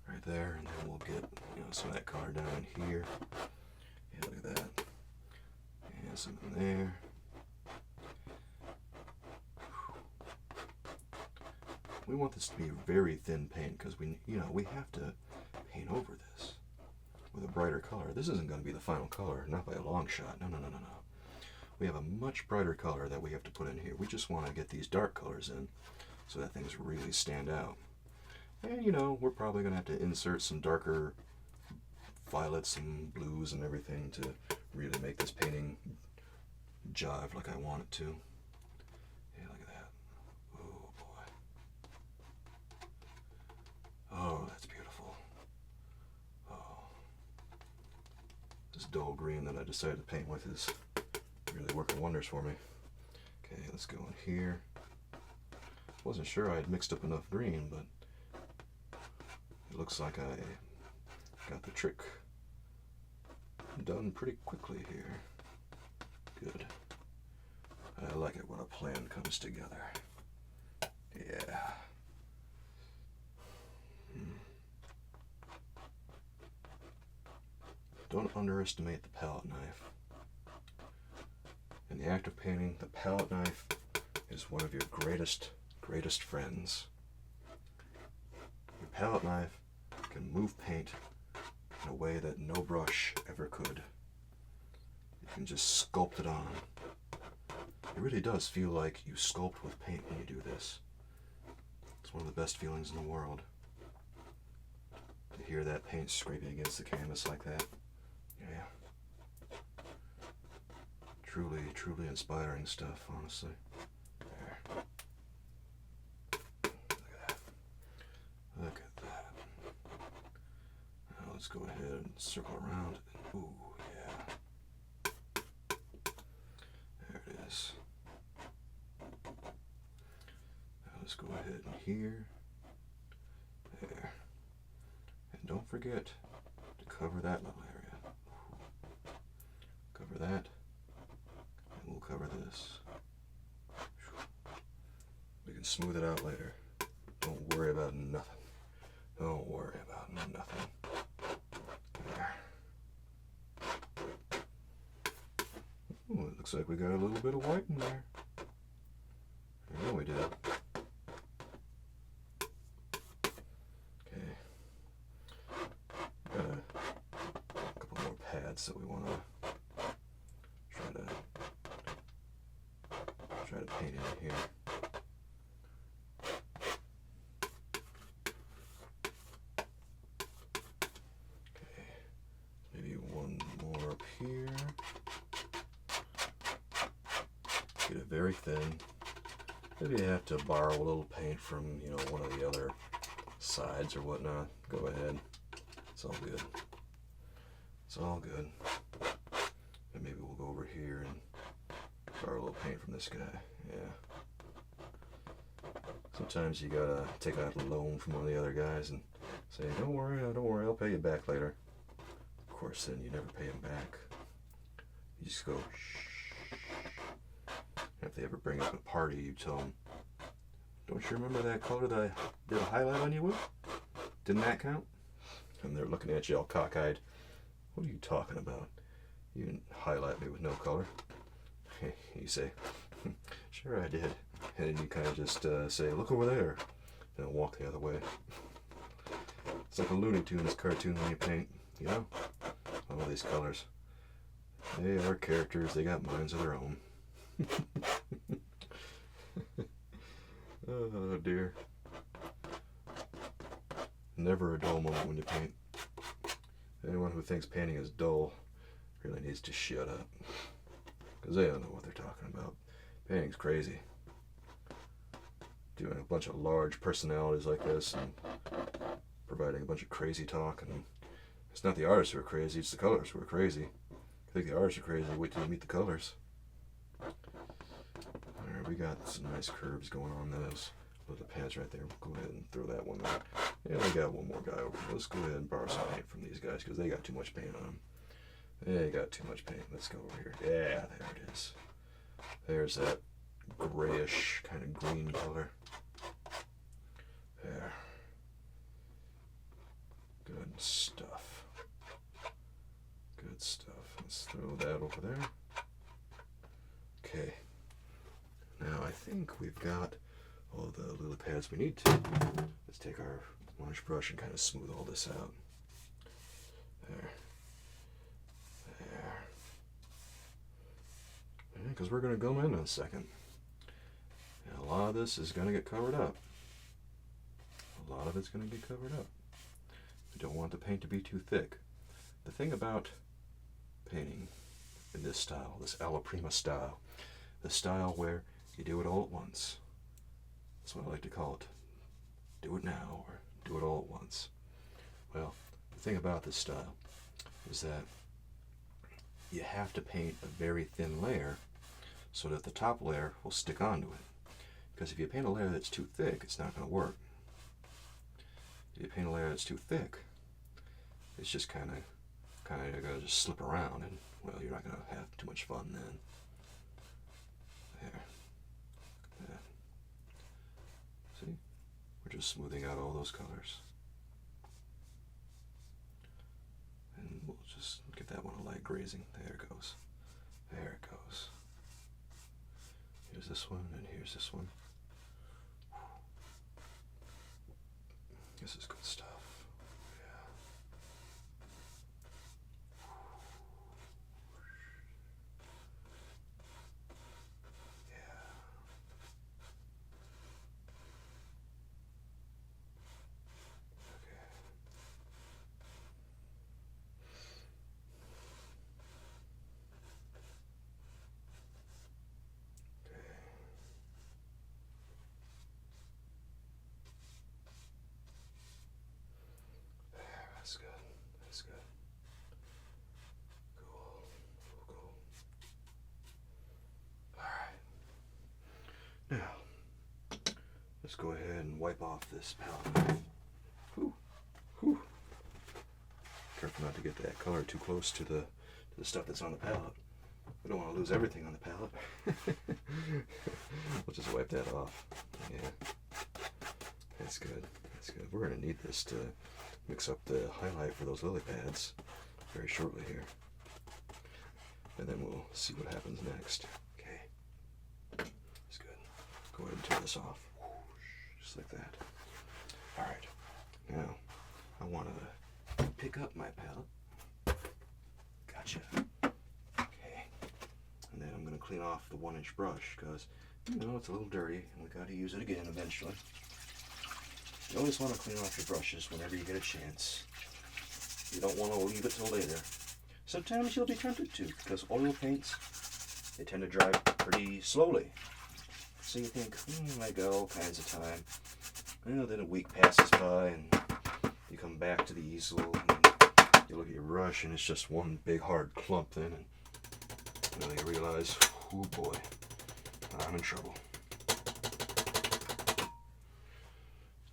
Right there, and then we'll get some of that color down here. Yeah, look at that. And some in there. We want this to be very thin paint because we have to paint over this with a brighter color. This isn't going to be the final color, not by a long shot. No. We have a much brighter color that we have to put in here. We just want to get these dark colors in so that things really stand out. And we're probably going to have to insert some darker violets and blues and everything to really make this painting jive like I want it to. Yeah, look at that. Oh boy. Oh, that's beautiful. this dull green that I decided to paint with is really working wonders for me. Okay, let's go in here. Wasn't sure I had mixed up enough green, but it looks like I got the trick done pretty quickly here. Good. I like it when a plan comes together. Yeah. Don't underestimate the palette knife. In the act of painting, the palette knife is one of your greatest friends. Your palette knife can move paint in a way that no brush ever could. You can just sculpt it on. It really does feel like you sculpt with paint when you do this. It's one of the best feelings in the world. To hear that paint scraping against the canvas like that. Yeah. Truly, truly inspiring stuff, honestly. There. Look at that. Now let's go ahead and circle around. Ooh, yeah. There it is. Now let's go ahead and here. There. And don't forget to cover that little area. Cover that. And we'll cover this. We can smooth it out later. Don't worry about nothing. Don't worry about nothing. There. Ooh, it looks like we got a little bit of white in there. Yeah, we did. Okay. Got a couple more pads that we want to try to paint in here. Here, get it very thin. Maybe you have to borrow a little paint from, one of the other sides or whatnot. Go ahead. It's all good. It's all good. And maybe we'll go over here and borrow a little paint from this guy. Yeah. Sometimes you gotta take out a loan from one of the other guys and say, don't worry, I'll pay you back later. Of course, then you never pay him back. You just go, shh. If they ever bring up a party, you tell them, don't you remember that color that I did a highlight on you with? Didn't that count? And they're looking at you all cockeyed. What are you talking about? You didn't highlight me with no color. You say, sure I did. And then you kind of just say, look over there. And walk the other way. It's like a Looney Tunes cartoon when you paint, all these colors. They are characters, they got minds of their own. Oh dear. Never a dull moment when you paint. Anyone who thinks painting is dull really needs to shut up. Because they don't know what they're talking about. Painting's crazy. Doing a bunch of large personalities like this and providing a bunch of crazy talk, and it's not the artists who are crazy, it's the colors who are crazy. I think the artists are crazy, wait till you meet the colors. Alright, we got some nice curves going on those little pads right there. We'll go ahead and throw that one out. And we got one more guy over here. Let's go ahead and borrow some paint from these guys because they got too much paint on them. They got too much paint. Let's go over here. Yeah, there it is. There's that grayish kind of green color. There. Good stuff. Good stuff. Let's throw that over there. Okay. Now I think we've got all the little pads we need to. Let's take our varnish brush and kind of smooth all this out. There. There. Because we're going to go in a second. And a lot of this is going to get covered up. A lot of it's going to get covered up. We don't want the paint to be too thick. The thing about painting in this style, this alla prima style, the style where you do it all at once. That's what I like to call it. Do it now or do it all at once. Well, the thing about this style is that you have to paint a very thin layer so that the top layer will stick onto it. Because if you paint a layer that's too thick, it's not going to work. If you paint a layer that's too thick, it's just kind of going to just slip around, and well, you're not going to have too much fun then. There. That. See? We're just smoothing out all those colors. And we'll just get that one a light grazing. There it goes. There it goes. Here's this one, and here's this one. This is good stuff. Yeah. Yeah. Okay. That's good. That's good. Cool. Cool. Alright. Now, let's go ahead and wipe off this palette. Whew. Whew. Careful not to get that color too close to the stuff that's on the palette. We don't want to lose everything on the palette. We'll just wipe that off. Yeah. That's good. That's good. We're going to need this to mix up the highlight for those lily pads very shortly here. And then we'll see what happens next. Okay. That's good. Go ahead and turn this off. Just like that. Alright. Now, I want to pick up my palette. Gotcha. Okay. And then I'm going to clean off the 1-inch brush because, you know, it's a little dirty and we got to use it again eventually. You always want to clean off your brushes whenever you get a chance. You don't want to leave it till later. Sometimes you'll be tempted to, because oil paints, they tend to dry pretty slowly. So you think, I got all kinds of time. And then a week passes by and you come back to the easel and you look at your brush and it's just one big hard clump then, and you realize, oh boy, I'm in trouble.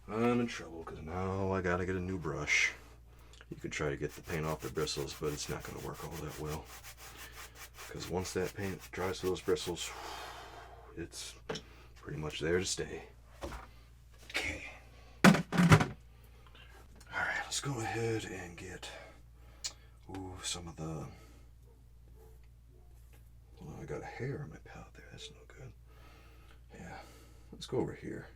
I'm in trouble because now I gotta get a new brush. You could try to get the paint off the bristles, but it's not going to work all that well. Because once that paint dries to those bristles, it's pretty much there to stay. Okay. Alright, let's go ahead and get some of the... Well, I got a hair on my palette there. That's no good. Yeah, let's go over here.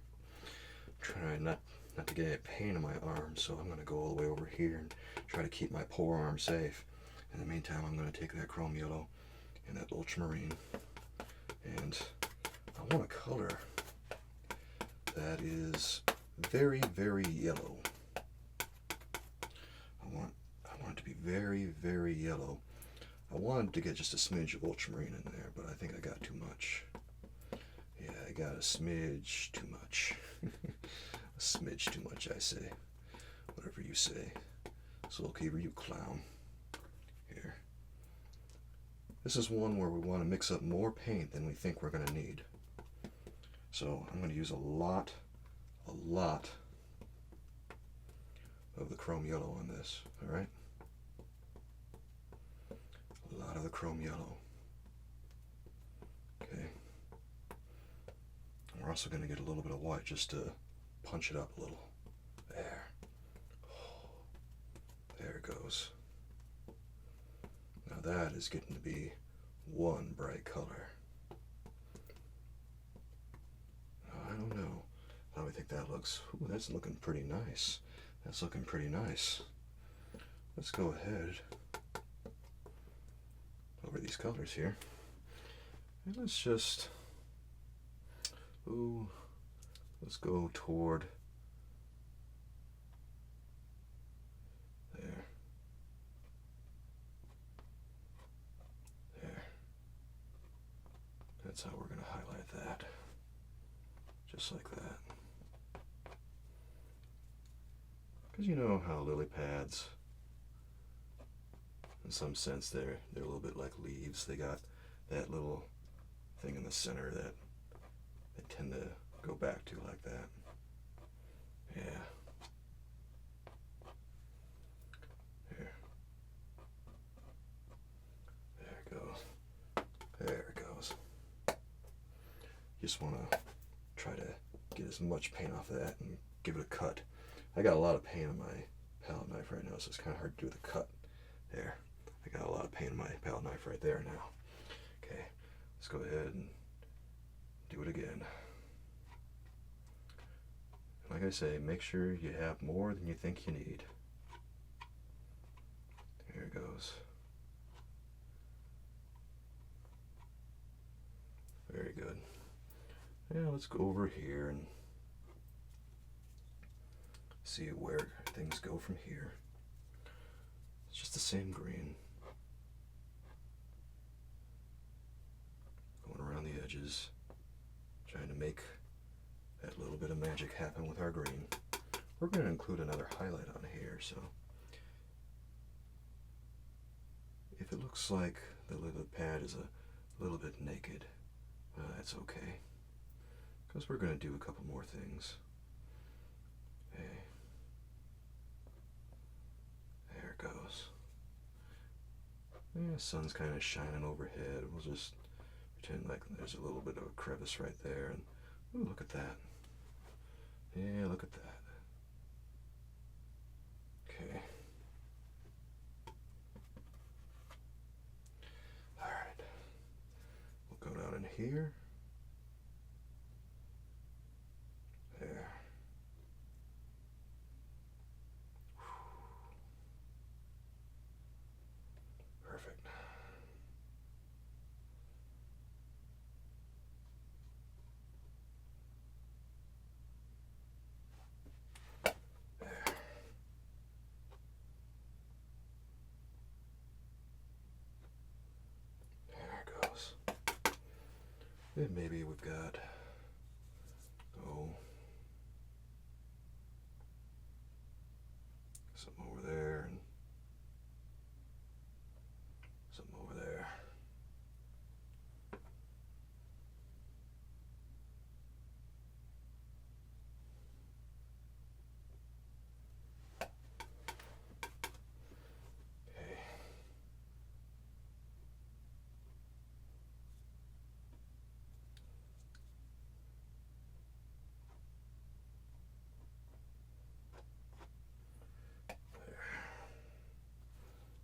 Try not to get any pain in my arm, so I'm going to go all the way over here and try to keep my poor arm safe. In the meantime, I'm going to take that chrome yellow and that ultramarine, and I want a color that is very, very yellow. I want it to be very, very yellow. I wanted to get just a smidge of ultramarine in there, but I think I got too much. Yeah, I got a smidge too much. A smidge too much, I say. Whatever you say. Soulkeeper, you clown. Here. This is one where we want to mix up more paint than we think we're going to need. So I'm going to use a lot of the chrome yellow on this. Alright? A lot of the chrome yellow. Okay. We're also going to get a little bit of white just to punch it up a little. There. Oh, there it goes. Now that is getting to be one bright color. I don't know. How do we think that looks? Ooh, that's looking pretty nice. That's looking pretty nice. Let's go ahead over these colors here. And let's just... Ooh. Let's go toward there. There. That's how we're going to highlight that. Just like that. Because you know how lily pads, in some sense they're a little bit like leaves. They got that little thing in the center that they tend to go back to like that. Yeah. There. There it goes. There it goes. Just want to try to get as much paint off of that and give it a cut. I got a lot of paint on my palette knife right now, so it's kind of hard to do the cut there. I got a lot of paint on my palette knife right there now. Okay, let's go ahead and do it again. Like I say, make sure you have more than you think you need. There it goes. Very good. Yeah, let's go over here and see where things go from here. It's just the same green. Going around the edges, trying to make that little bit of magic happen with our green. We're going to include another highlight on here, so if it looks like the lily pad is a little bit naked, that's okay, because we're going to do a couple more things. Okay. There it goes. Yeah, sun's kind of shining overhead. We'll just pretend like there's a little bit of a crevice right there, and ooh, look at that. Yeah, look at that. Okay. Alright. We'll go down in here. There. Perfect. Then maybe we've got, something over there and something over there. Okay.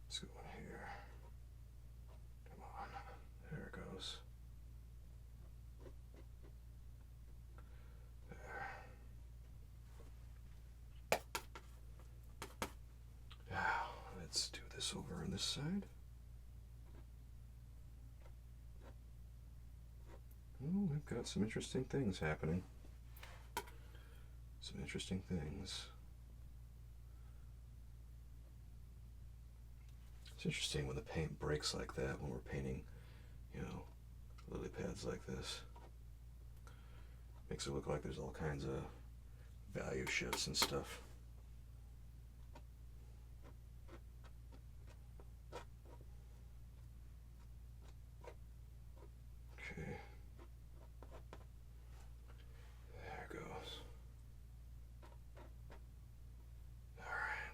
Let's go in here. Come on. There it goes. There. Now, let's do this over on this side. Oh, we've got some interesting things happening. Some interesting things. It's interesting when the paint breaks like that when we're painting, lily pads like this. Makes it look like there's all kinds of value shifts and stuff. Okay. There it goes. Alright.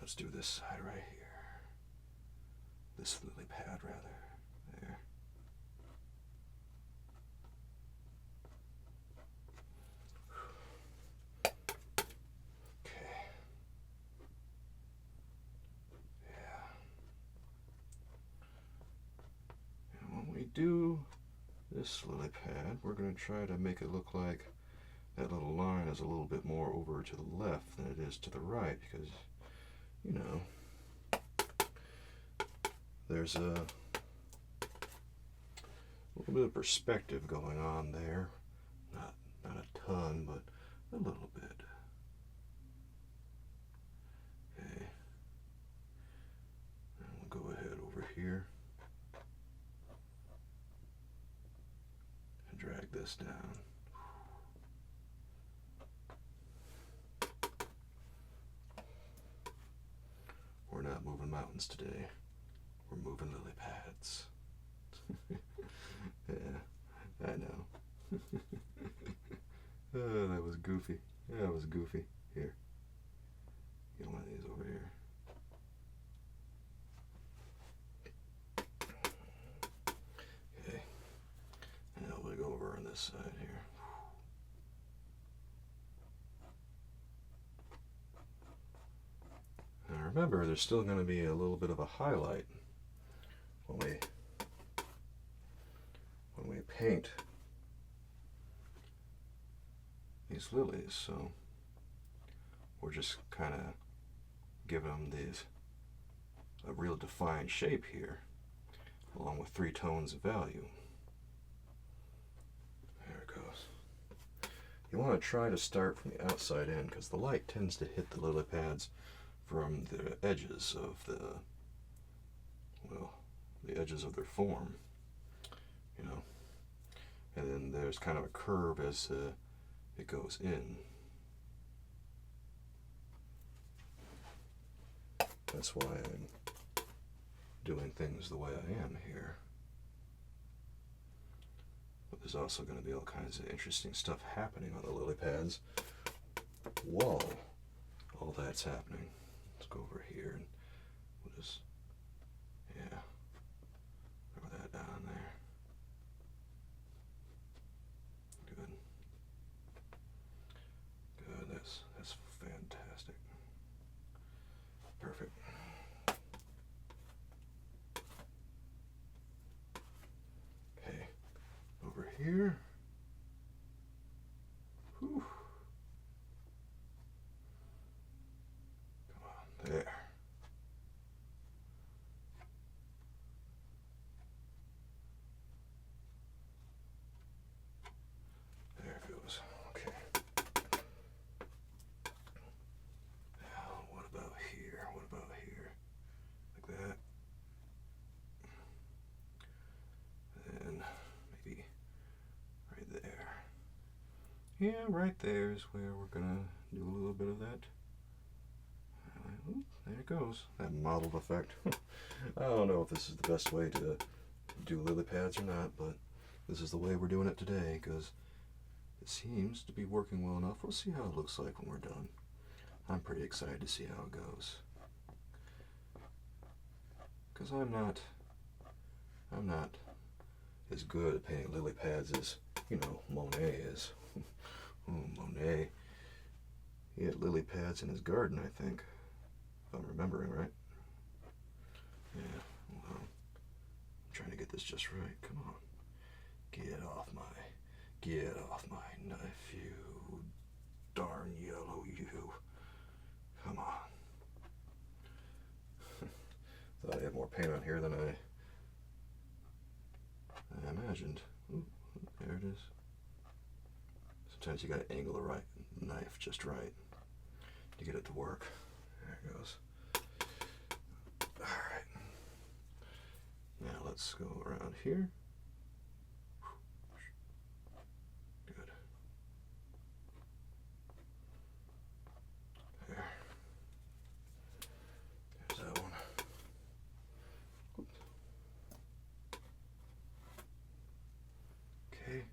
Let's do this side right here. This lily pad, rather. There. Okay. Yeah. And when we do this lily pad, we're going to try to make it look like that little line is a little bit more over to the left than it is to the right, because, there's a little bit of perspective going on there. Not a ton, but a little bit. Okay. And we'll go ahead over here and drag this down. hands today. We're moving lily pads. Yeah, I know. Oh, that was goofy. That was goofy. Here. Get one of these over here. Okay. Now we'll go over on this side here. Now remember, there's still going to be a little bit of a highlight when we paint these lilies, so we're just kind of giving them a real defined shape here, along with 3 tones of value. There it goes. You want to try to start from the outside in, because the light tends to hit the lily pads from the edges of the edges of their form, you know, and then there's kind of a curve as it goes in. That's why I'm doing things the way I am here. But there's also going to be all kinds of interesting stuff happening on the lily pads while all that's happening. Let's go over here and we'll just, yeah, throw that down there. Good. Good, that's fantastic. Perfect. Okay, over here. Whew. Come on, there. There it goes. Okay. Now, what about here? What about here? Like that. And maybe right there. Yeah, right there is where we're gonna do a little bit of that. There it goes. That mottled effect. I don't know if this is the best way to do lily pads or not, but this is the way we're doing it today because it seems to be working well enough. We'll see how it looks like when we're done. I'm pretty excited to see how it goes. Because I'm not as good at painting lily pads as, you know, Monet is. Ooh, Monet. He had lily pads in his garden, I think. If I'm remembering right. Yeah, well, I'm trying to get this just right. Come on. Get off my knife, you darn yellow you. Come on. Thought I had more paint on here than I imagined. Ooh, there it is. Sometimes you gotta angle the right knife just right to get it to work. There it goes. Alright. Now let's go around here. Good. There. There's that one. Oops. Okay.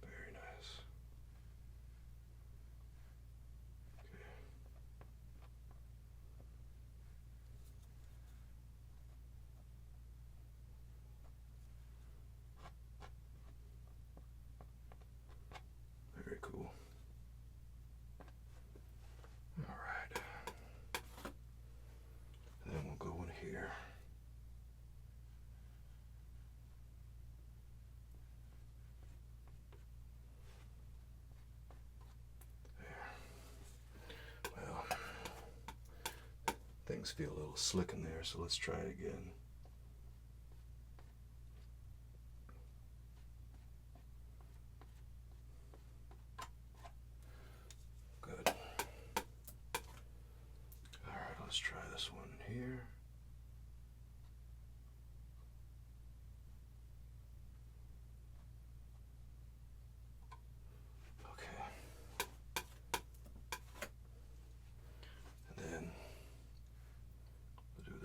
Very nice. Okay. Very cool. All right. And then we'll go in here. Well, things feel a little slick in there, so let's try it again. Good. All right, let's try this one here.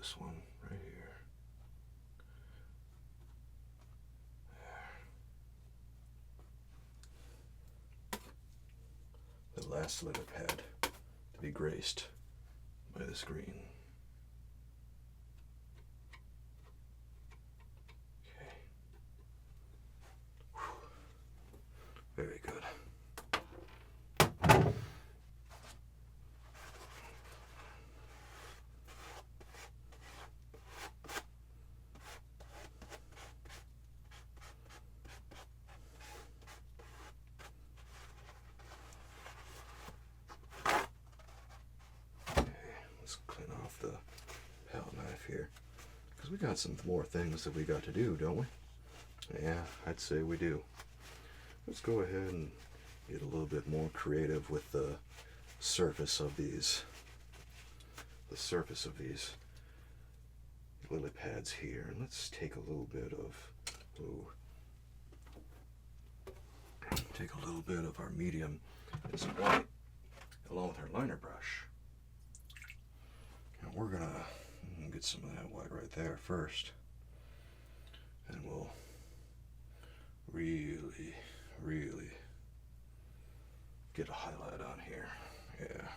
this one right here. There. The last lily pad to be graced by this green. Okay. Whew. Very good. The palette knife here, because we got some more things that we got to do, don't we? Yeah, I'd say we do. Let's go ahead and get a little bit more creative with the surface of these lily pads here, and let's take a little bit of our medium and some white along with our liner brush. And we're gonna get some of that white right there first, and we'll really get a highlight on here. Yeah.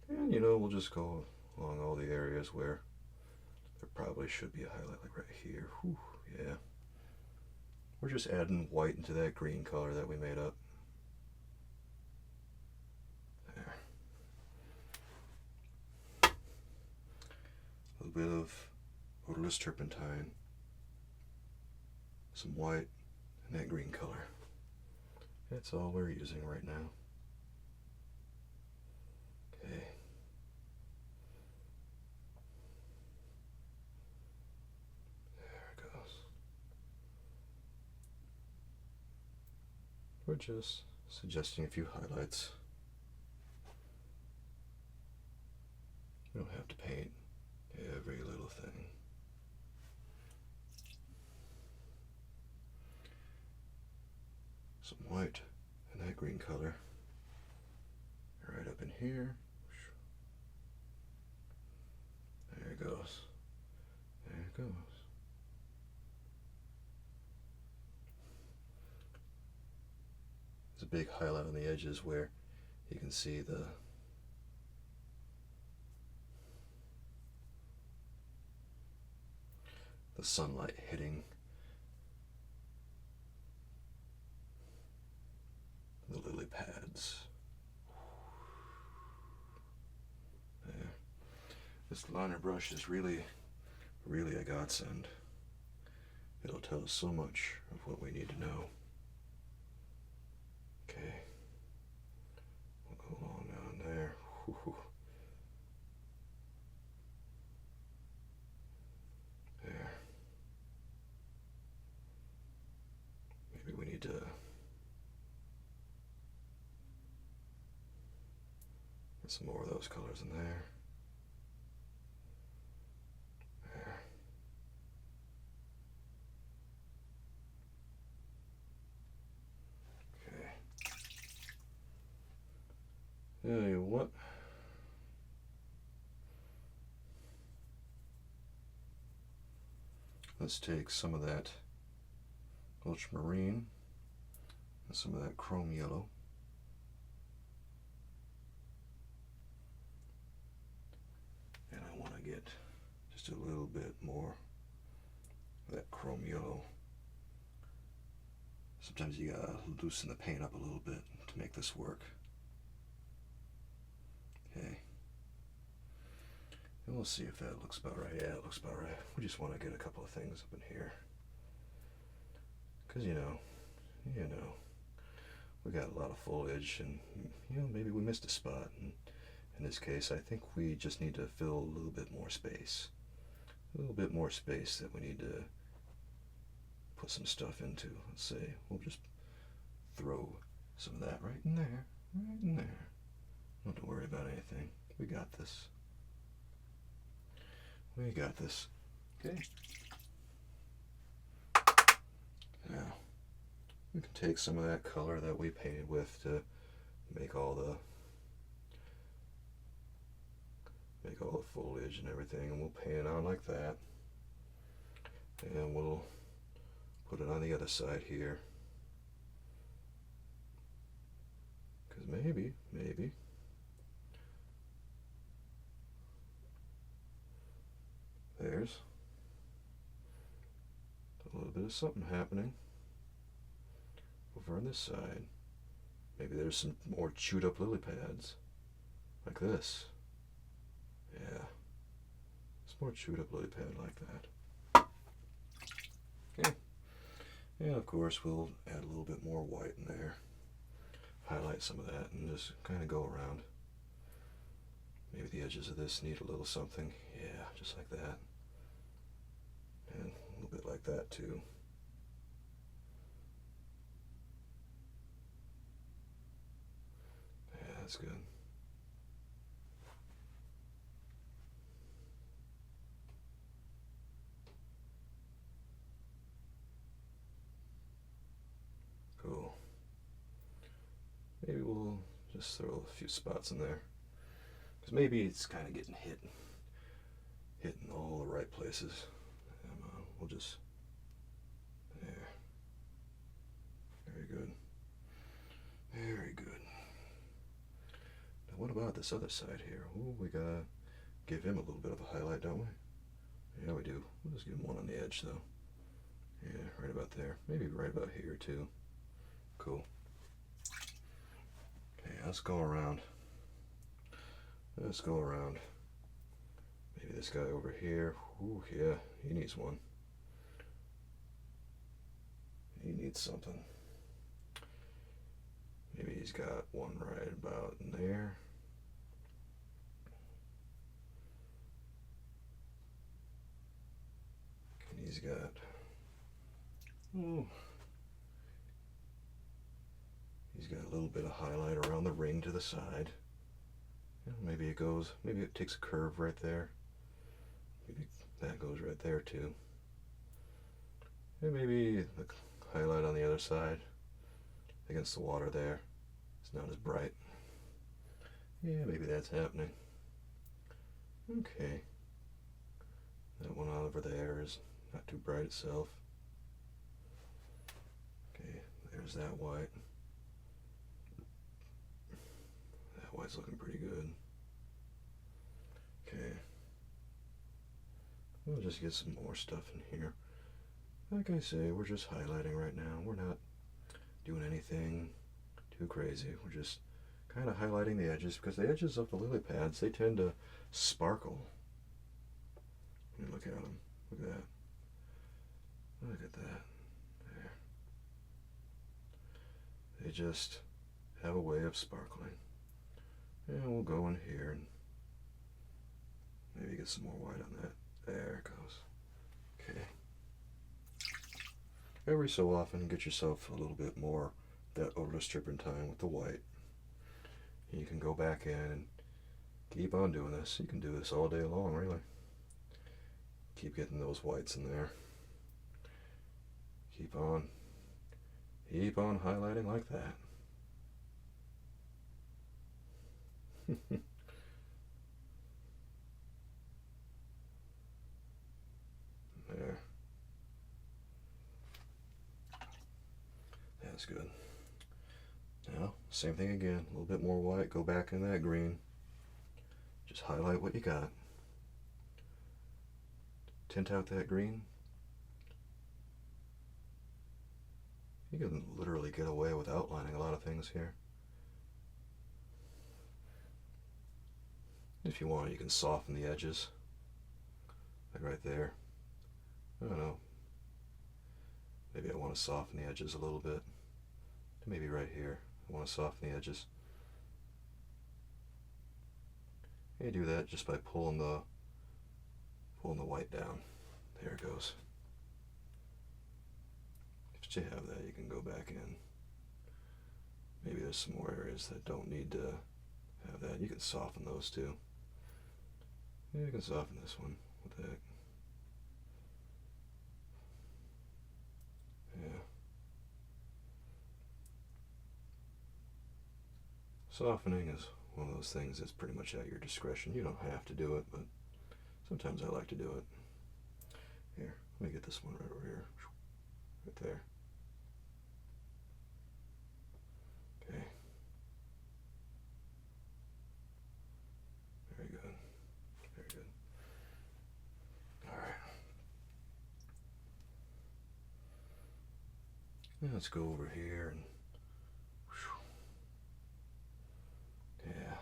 There. And we'll just go along all the areas where there probably should be a highlight, like right here. Whew, yeah. We're just adding white into that green color that we made up. There. A little bit of odorless turpentine, some white, and that green color. That's all we're using right now. Okay. We're just suggesting a few highlights. You don't have to paint every little thing. Some white and that green color right up in here. There it goes. There it goes. There's a big highlight on the edges where you can see the sunlight hitting the lily pads. There. This liner brush is really a godsend. It'll tell us so much of what we need to know. Okay, we'll go along down there. Whew. There. Maybe we need to get some more of those colors in there. There. Tell you what, let's take some of that ultramarine and some of that chrome yellow, and I want to get just a little bit more of that chrome yellow. Sometimes you gotta loosen the paint up a little bit to make this work. Okay, and we'll see if that looks about right. Yeah, it looks about right. We just want to get a couple of things up in here, because you know, we got a lot of foliage, and maybe we missed a spot. And in this case, I think we just need to fill a little bit more space, that we need to put some stuff into. Let's say we'll just throw some of that right in there. Don't have to worry about anything. We got this. Okay. Now, we can take some of that color that we painted with to make all the foliage and everything, and we'll paint it on like that, and we'll put it on the other side here, because maybe there's a little bit of something happening over on this side. Maybe there's some more chewed up lily pads like this. Yeah, it's more chewed up lily pad like that. Okay, and of course we'll add a little bit more white in there, highlight some of that, and just kind of go around. Maybe the edges of this need a little something. Yeah, just like that, and a little bit like that too. Yeah, that's good. Cool. Maybe we'll just throw a few spots in there, because maybe it's kind of getting hitting all the right places. We'll just, there. Very good. Very good. Now what about this other side here? Ooh, we gotta give him a little bit of a highlight, don't we? Yeah, we do. We'll just give him one on the edge though. Yeah, right about there. Maybe right about here too. Cool. Okay, let's go around. Let's go around. Maybe this guy over here. Ooh, yeah, he needs one. He needs something. Maybe he's got one right about in there. And he's got, oh, he's got a little bit of highlight around the ring to the side. Maybe it goes, maybe it takes a curve right there. Maybe that goes right there too. And maybe the highlight on the other side against the water there. It's not as bright. Yeah, maybe that's happening. Okay. That one over there is not too bright itself. Okay, there's that white. That white's looking pretty good. Okay. We'll just get some more stuff in here. Like I say, we're just highlighting right now. We're not doing anything too crazy. We're just kind of highlighting the edges, because the edges of the lily pads, they tend to sparkle. Look at them. Look at that. Look at that. There. They just have a way of sparkling. And we'll go in here and maybe get some more white on that. There it goes. Okay. Every so often, get yourself a little bit more that odorless turpentine with the white. And you can go back in and keep on doing this. You can do this all day long, really. Keep getting those whites in there. Keep on highlighting like that. There. That's good. Now, same thing again. A little bit more white. Go back in that green. Just highlight what you got. Tint out that green. You can literally get away with outlining a lot of things here. If you want, you can soften the edges. Like right there. I don't know. Maybe I want to soften the edges a little bit. Maybe right here. I want to soften the edges. And you do that just by pulling the white down. There it goes. If you have that, you can go back in. Maybe there's some more areas that don't need to have that. You can soften those too. Yeah, you can soften this one with that. Yeah. Softening is one of those things that's pretty much at your discretion. You don't have to do it, but sometimes I like to do it. Here, let me get this one right over here. Right there. Okay. Very good. Very good. Alright. Now let's go over here and yeah.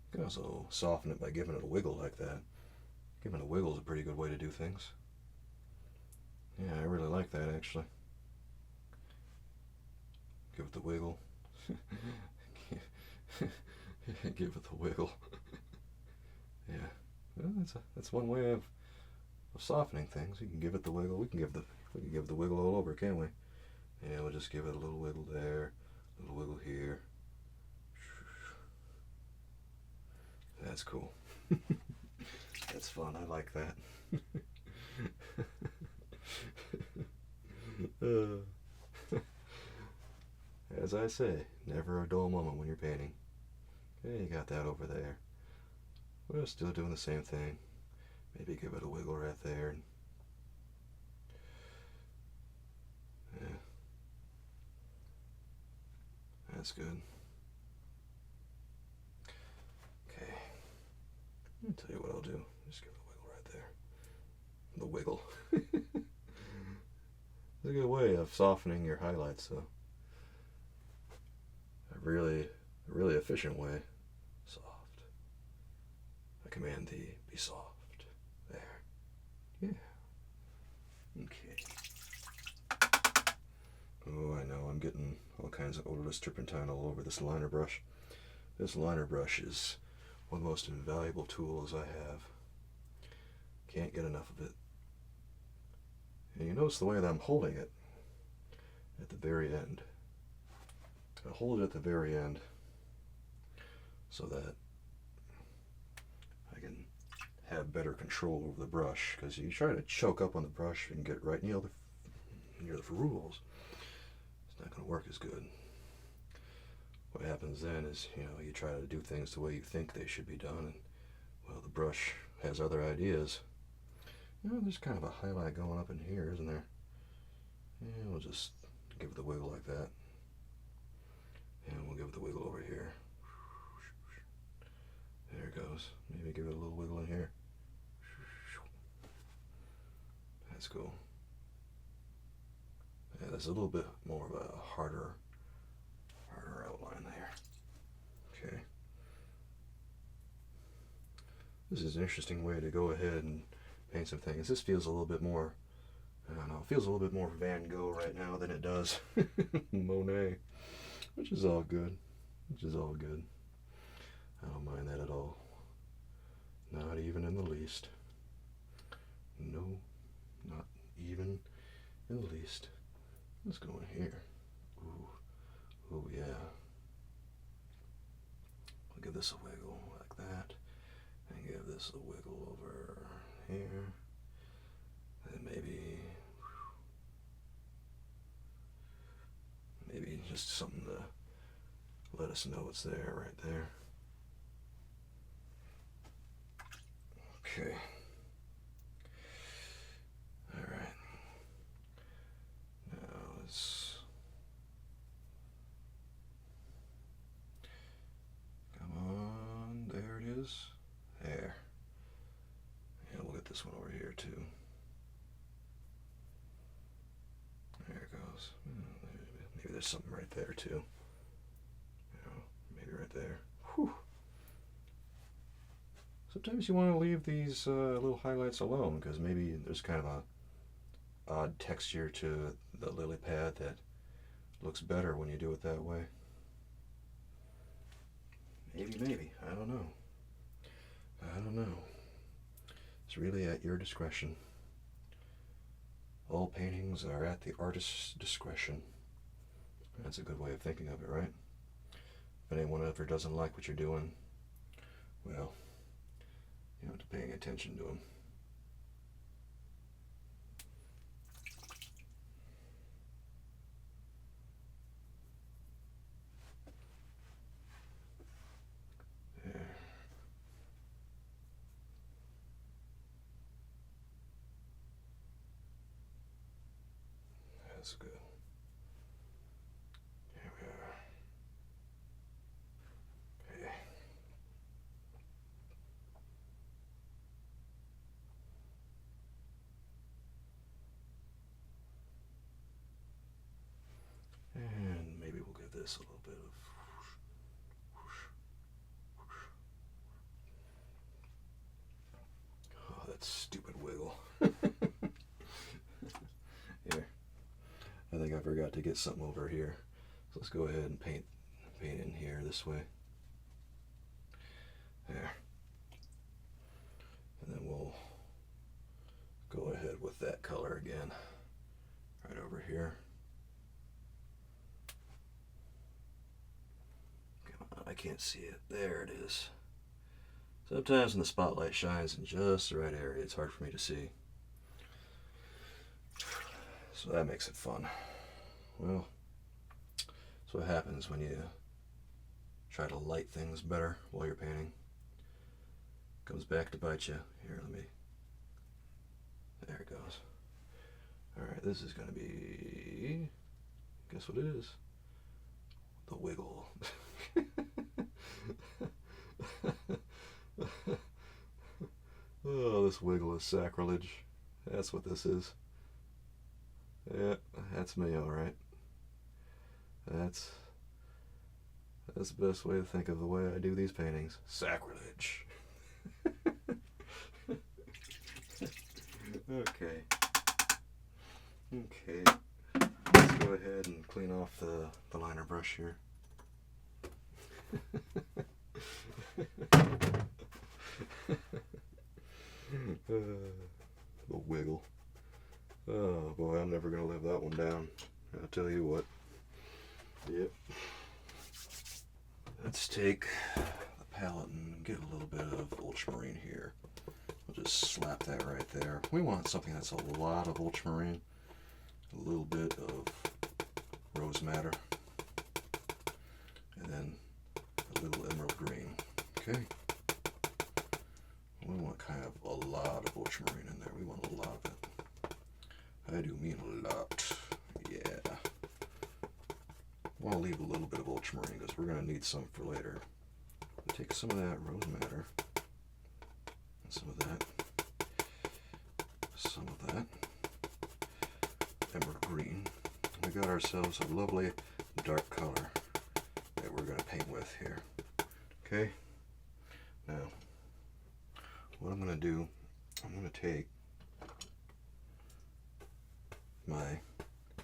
You can also soften it by giving it a wiggle like that. Giving it a wiggle is a pretty good way to do things. Yeah, I really like that actually. Give it the wiggle. Give it the wiggle. Yeah, well, that's one way of softening things. You can give it the wiggle. We can give the wiggle all over, can't we? Yeah, we'll just give it a little wiggle there, a little wiggle here. That's cool. That's fun. I like that. As I say, never a dull moment when you're painting. Okay, you got that over there. We're still doing the same thing. Maybe give it a wiggle right there. Yeah. That's good. Okay. I'll tell you what I'll do. Just give it a wiggle right there. The wiggle. It's a good way of softening your highlights, though. A really efficient way. Soft. I command thee, be soft. There. Yeah. Okay. Oh, I know, I'm getting all kinds of odorless turpentine all over this liner brush. This liner brush is one of the most invaluable tools I have. Can't get enough of it. And you notice the way that I'm holding it at the very end. I hold it at the very end so that I can have better control over the brush, because you try to choke up on the brush and get right near the rules, it's not going to work as good. What happens then is, you try to do things the way you think they should be done, and, well, the brush has other ideas. There's kind of a highlight going up in here, isn't there? Yeah, we'll just give it the wiggle like that. And we'll give it the wiggle over here. There it goes. Maybe give it a little wiggle in here. That's cool. Yeah, there's a little bit more of a harder outline there. Okay. This is an interesting way to go ahead and paint some things. This feels a little bit more, I don't know, it feels a little bit more Van Gogh right now than it does Monet, which is all good. I don't mind that at all. Not even in the least. No, not even in the least. Let's go in here. Ooh, yeah. I'll give this a wiggle like that, and give this a wiggle over here, and maybe just something to let us know it's there, right there. Okay. All right. Now let's come on. There it is. There. And we'll get this one over here too. There it goes. Maybe there's something right there too. Maybe right there. Whew. Sometimes you want to leave these little highlights alone, because maybe there's kind of a odd texture to the lily pad that looks better when you do it that way. Maybe. I don't know. It's really at your discretion. All paintings are at the artist's discretion. That's a good way of thinking of it, right? If anyone ever doesn't like what you're doing, well, you have to pay attention to them. That's good. Here we are. Okay. And maybe we'll give this a little bit of whoosh, whoosh, whoosh. Oh, that stupid wiggle. Here. I think I forgot to get something over here. So let's go ahead and paint in here this way. There. And then we'll go ahead with that color again. Right over here. Come on, I can't see it. There it is. Sometimes when the spotlight shines in just the right area, it's hard for me to see. So that makes it fun. Well, that's what happens when you try to light things better while you're painting. Comes back to bite you. Here, let me... There it goes. Alright, this is going to be... Guess what it is? The wiggle. Oh, this wiggle is sacrilege. That's what this is. Yeah, that's me, alright. That's the best way to think of the way I do these paintings. Sacrilege. Okay. Let's go ahead and clean off the liner brush here. The wiggle. Oh boy, I'm never gonna live that one down. I'll tell you what. Yep. Let's take the palette and get a little bit of ultramarine here. We'll just slap that right there. We want something that's a lot of ultramarine, a little bit of rose madder, and then a little emerald green. Okay. We want kind of a lot of ultramarine in there. We want a lot of it. I do mean a lot. Yeah. I want to leave a little bit of ultramarine because we're going to need some for later. We'll take some of that rose madder. And some of that. Some of that. Emerald green. We got ourselves a lovely dark color that we're going to paint with here. Okay? Now, what I'm going to do, I'm going to take my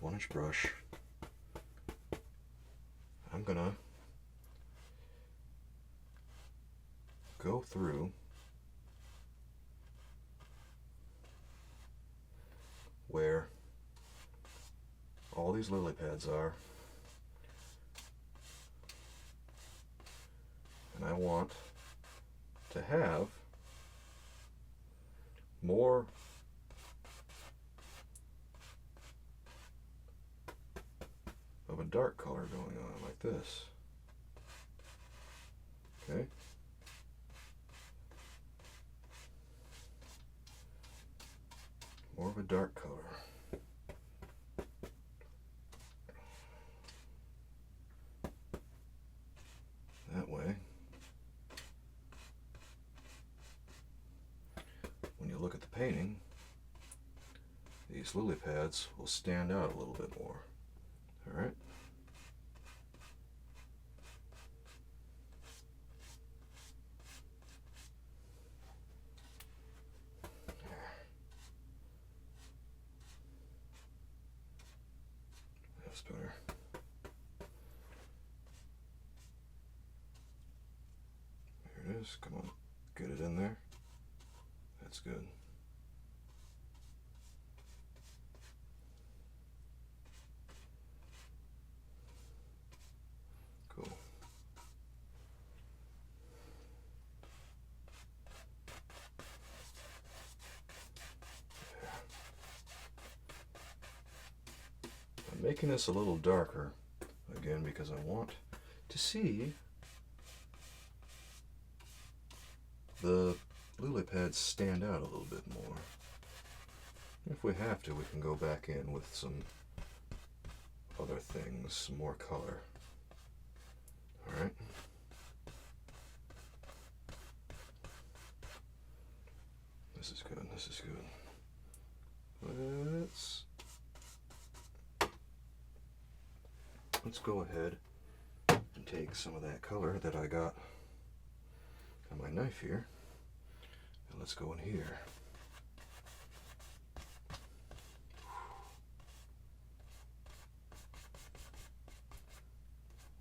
1-inch brush. I'm going to go through where all these lily pads are, and I want to have more of a dark color going on like this. Okay? More of a dark color. That way, when you look at the painting, these lily pads will stand out a little bit more. All right? That's better. There it is. Come on. Get it in there. That's good. Cool. I'm making this a little darker, again, because I want to see the lily pads stand out a little bit more. If we have to, we can go back in with some other things, some more color. Alright. This is good, this is good. Let's go ahead and take some of that color that I got on my knife here, and let's go in here.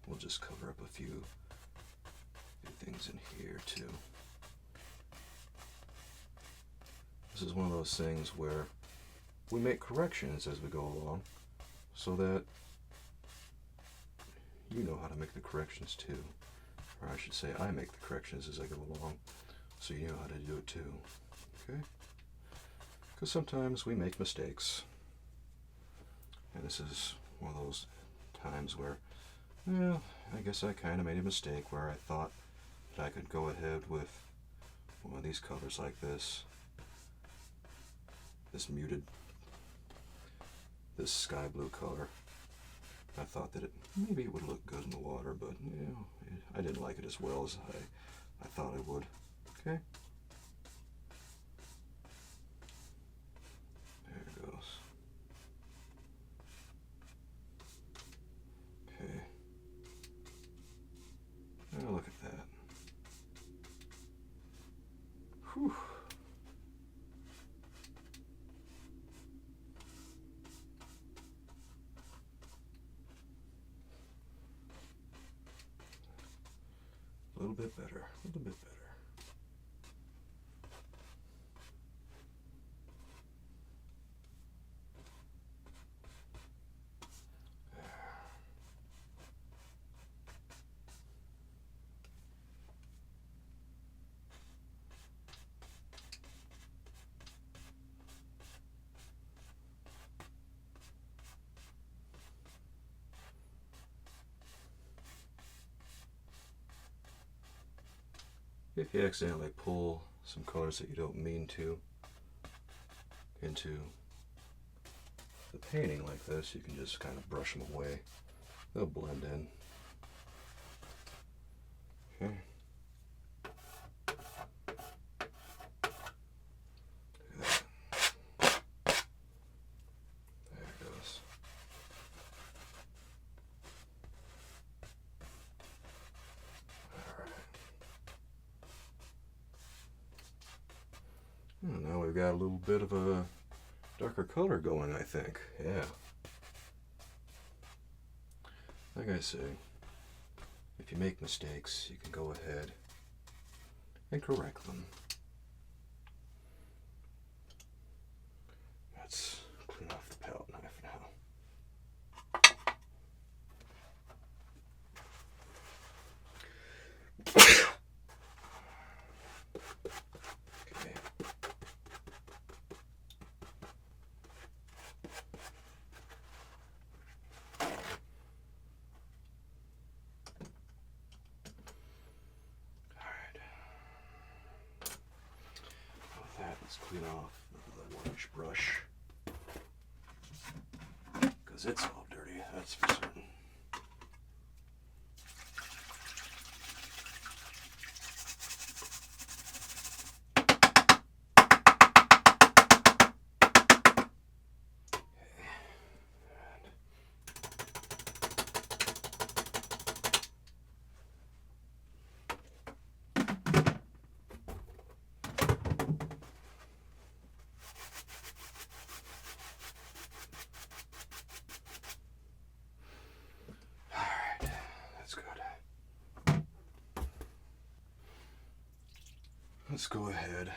We'll just cover up a few things in here too. This is one of those things where we make corrections as we go along, so that you know how to make the corrections too. Or I should say, I make the corrections as I go along, so you know how to do it too. Okay? Because sometimes we make mistakes. And this is one of those times where, well, I guess I kind of made a mistake where I thought that I could go ahead with one of these colors like this. This muted, this sky blue color. I thought that maybe it would look good in the water, but you know, I didn't like it as well as I thought I would. Okay. There it goes. Okay. Now look at that. Whew. A little bit better, a little bit better. If you accidentally pull some colors that you don't mean to into the painting like this, you can just kind of brush them away. They'll blend in. Okay. There it goes. Now we've got a little bit of a darker color going, I think. Yeah. Like I say, if you make mistakes, you can go ahead and correct them. Let's clean off the palette knife now. Let's clean off the orange brush, because it's all dirty, that's for certain. Let's go ahead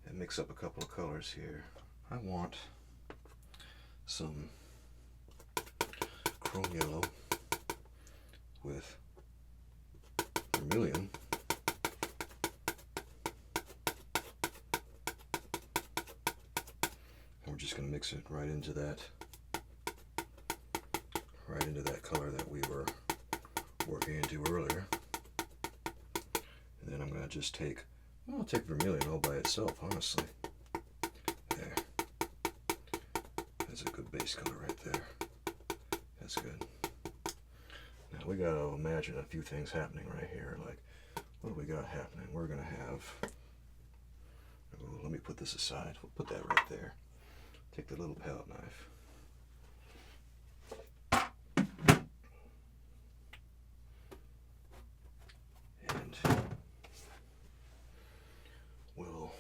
and mix up a couple of colors here. I want some chrome yellow with vermilion. And we're just going to mix it right into that color that we were working into earlier. And then I'm going to just take, well, I'll take vermilion all by itself, honestly. There. That's a good base color right there. That's good. Now we gotta imagine a few things happening right here. Like, what do we got happening? We're gonna have, oh, let me put this aside. We'll put that right there. Take the little palette knife. And we'll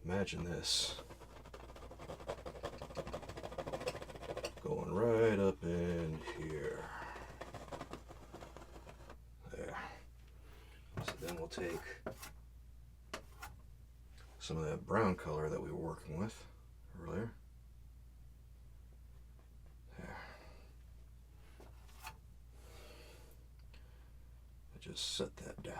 imagine this going right up in here. There. So then we'll take some of that brown color that we were working with earlier. There. I just set that down.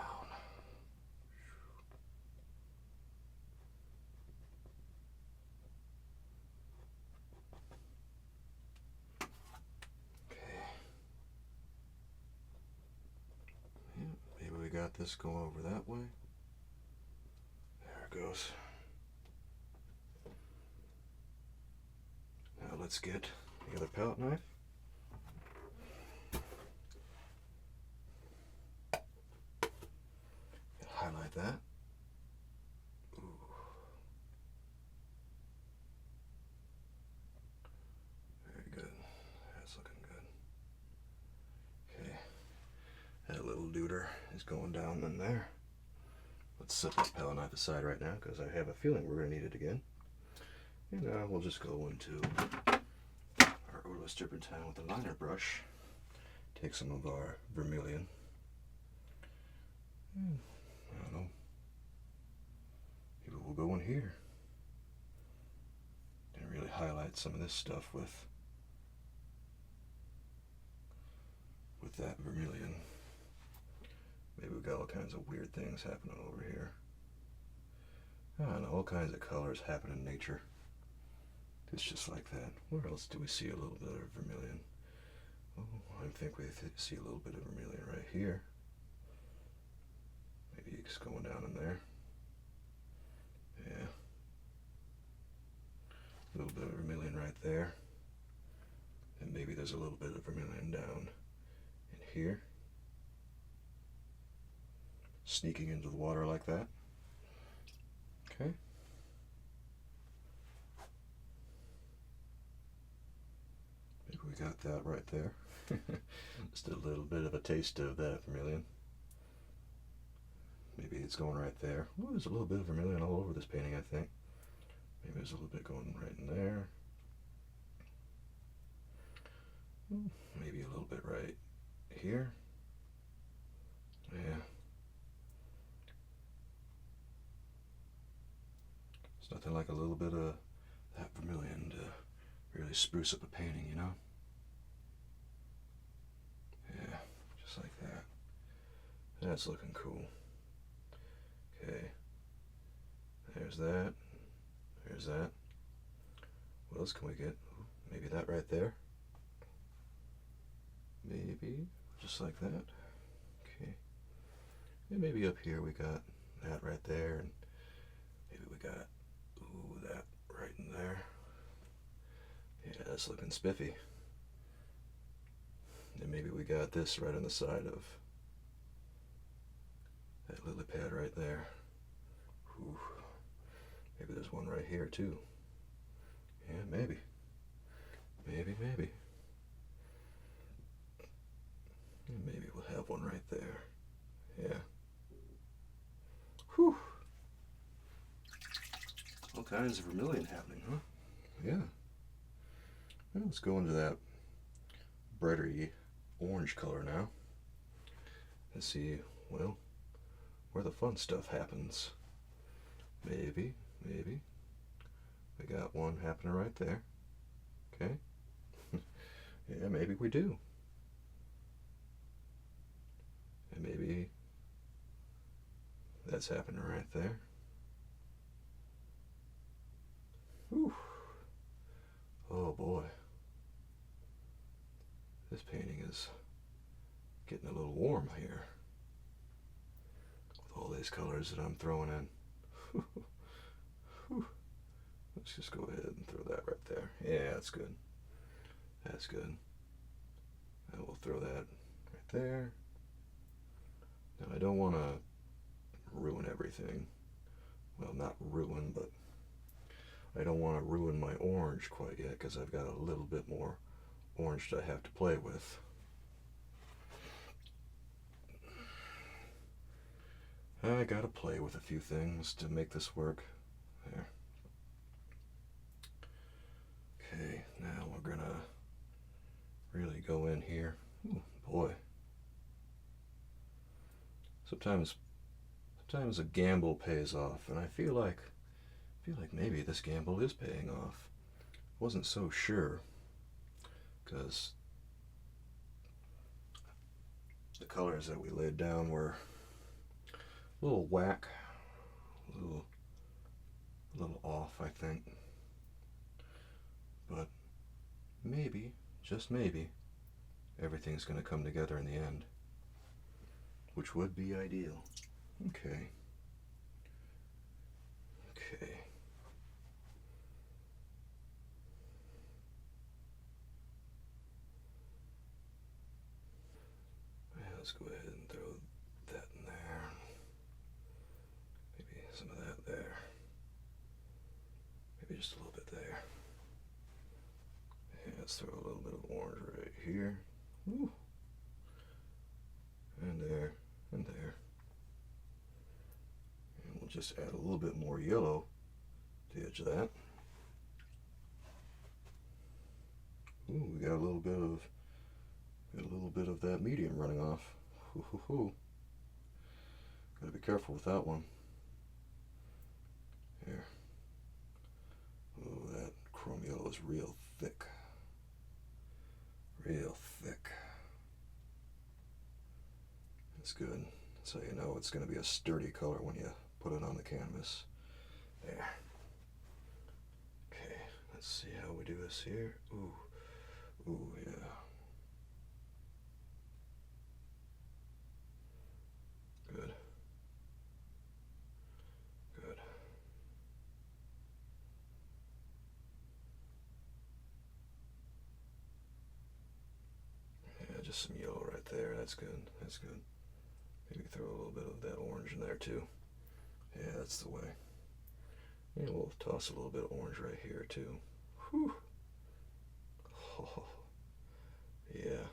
Got this going over that way. There it goes. Now let's get the other palette knife. And highlight that. Ooh. Very good. That's looking good. Okay. That little duder is going down in there. Let's set this palette knife aside right now because I have a feeling we're going to need it again. And now we'll just go into our odorless turpentine with a liner brush. Take some of our vermilion. And, I don't know. Maybe we'll go in here and really highlight some of this stuff with that vermilion. Maybe we've got all kinds of weird things happening over here. I don't know, all kinds of colors happen in nature. It's just like that. Where else do we see a little bit of vermilion? Oh, I think we see a little bit of vermilion right here. Maybe it's going down in there. Yeah. A little bit of vermilion right there. And maybe there's a little bit of vermilion down in here. Sneaking into the water like that. Okay. Maybe we got that right there. Just a little bit of a taste of that vermilion. Maybe it's going right there. Ooh, there's a little bit of vermilion all over this painting, I think. Maybe there's a little bit going right in there. Ooh, maybe a little bit right here. Yeah. It's nothing like a little bit of that vermilion to really spruce up a painting, you know? Yeah, just like that. That's looking cool. Okay. There's that. There's that. What else can we get? Ooh, maybe that right there. Maybe just like that. Okay. And maybe up here we got that right there, and maybe we got that right in there. Yeah, that's looking spiffy. And maybe we got this right on the side of that lily pad right there. Ooh. Maybe there's one right here too. Yeah, maybe. Maybe. And maybe we'll have one right there. Yeah. Whew. All kinds of vermilion happening, huh? Yeah. Well, let's go into that brighter orange color now. Let's see, well, where the fun stuff happens. Maybe. We got one happening right there. Okay. Yeah, maybe we do. And maybe that's happening right there. Whew. Oh boy. This painting is getting a little warm here with all these colors that I'm throwing in. Let's just go ahead and throw that right there. Yeah, that's good. That's good. I will throw that right there. Now I don't want to ruin everything. Well, not ruin, but I don't want to ruin my orange quite yet because I've got a little bit more orange that I have to play with. I gotta play with a few things to make this work. There. Okay, now we're gonna really go in here. Ooh, boy. Sometimes a gamble pays off, and I feel like maybe this gamble is paying off. Wasn't so sure, because the colors that we laid down were a little whack, a little off, I think. But maybe, just maybe, everything's going to come together in the end, which would be ideal. Okay. Okay. Let's go ahead and throw that in there. Maybe some of that there. Maybe just a little bit there. And let's throw a little bit of orange right here. Woo. And there, and there. And we'll just add a little bit more yellow to the edge of that. Ooh, we got a little bit of that medium running off. Gotta be careful with that one. Here. Oh, that chrome yellow is real thick. Real thick. That's good. So you know it's going to be a sturdy color when you put it on the canvas. There. Okay, let's see how we do this here. Ooh. Ooh, yeah. Good. Good. Yeah, just some yellow right there. That's good. That's good. Maybe throw a little bit of that orange in there too. Yeah, that's the way. And we'll toss a little bit of orange right here too. Whew. Oh, yeah.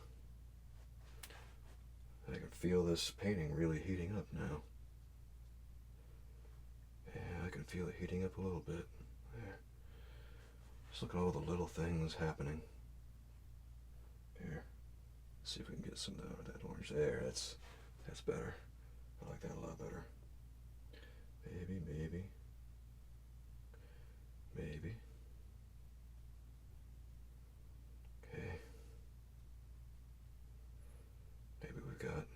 I can feel this painting really heating up now. Yeah, I can feel it heating up a little bit. There. Just look at all the little things happening. Here. Let's see if we can get some of that orange there. That's better. I like that a lot better. Maybe. Okay. Maybe we've got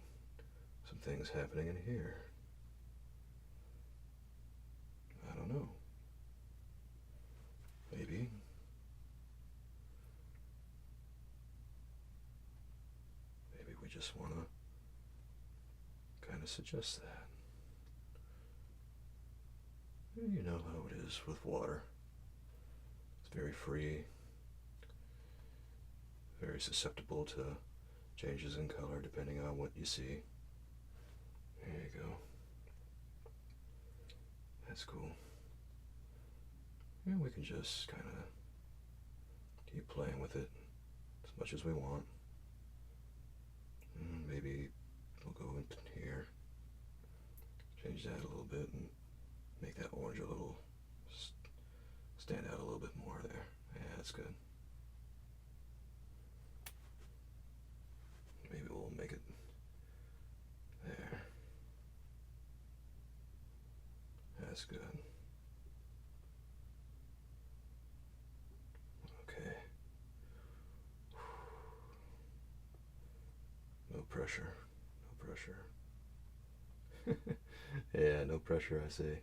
some things happening in here. I don't know. Maybe. Maybe we just want to kind of suggest that. You know how it is with water. It's very free, very susceptible to changes in color depending on what you see. There you go. That's cool. And we can just kind of keep playing with it as much as we want. And maybe we'll go in here, change that a little bit, and make that orange a little, stand out a little bit more there. Yeah, that's good. Maybe we'll make it there. That's good. Okay. No pressure. No pressure. Yeah, no pressure, I say.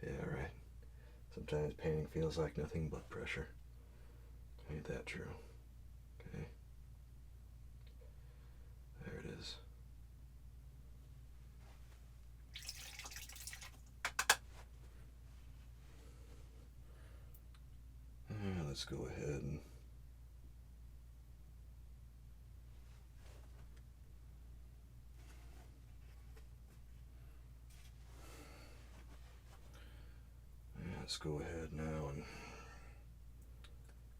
Yeah, right. Sometimes painting feels like nothing but pressure. Ain't that true? Okay. There it is. let's go ahead and let's go ahead now and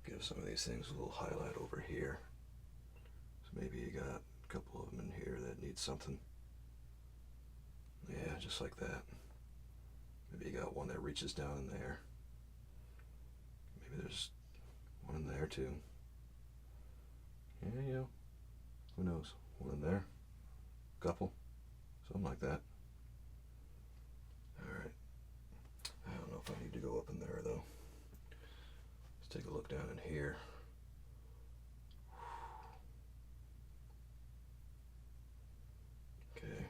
give some of these things a little highlight over here. So maybe you got a couple of them in here that need something. Yeah, just like that. Maybe you got one that reaches down in there. Maybe there's one in there too. Yeah, who knows? One in there, couple, something like that. All right. I don't know if I need to go up in there though. Let's take a look down in here. Okay.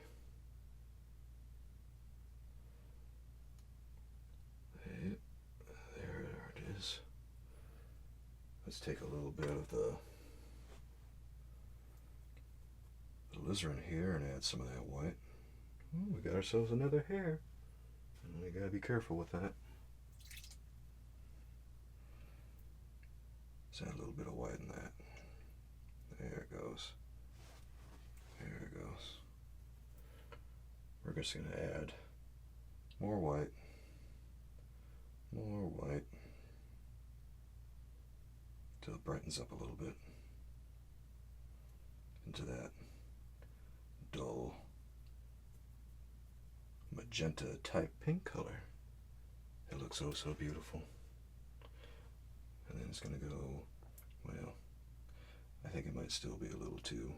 There it is. Let's take a little bit of the alizarin here and add some of that white. Oh, we got ourselves another hair. And we gotta be careful with that. Let's add a little bit of white in that. There it goes. There it goes. We're just gonna add more white. More white. Until it brightens up a little bit. Into that dull magenta type pink color. It looks oh so beautiful. And then it's going to go, well, I think it might still be a little too.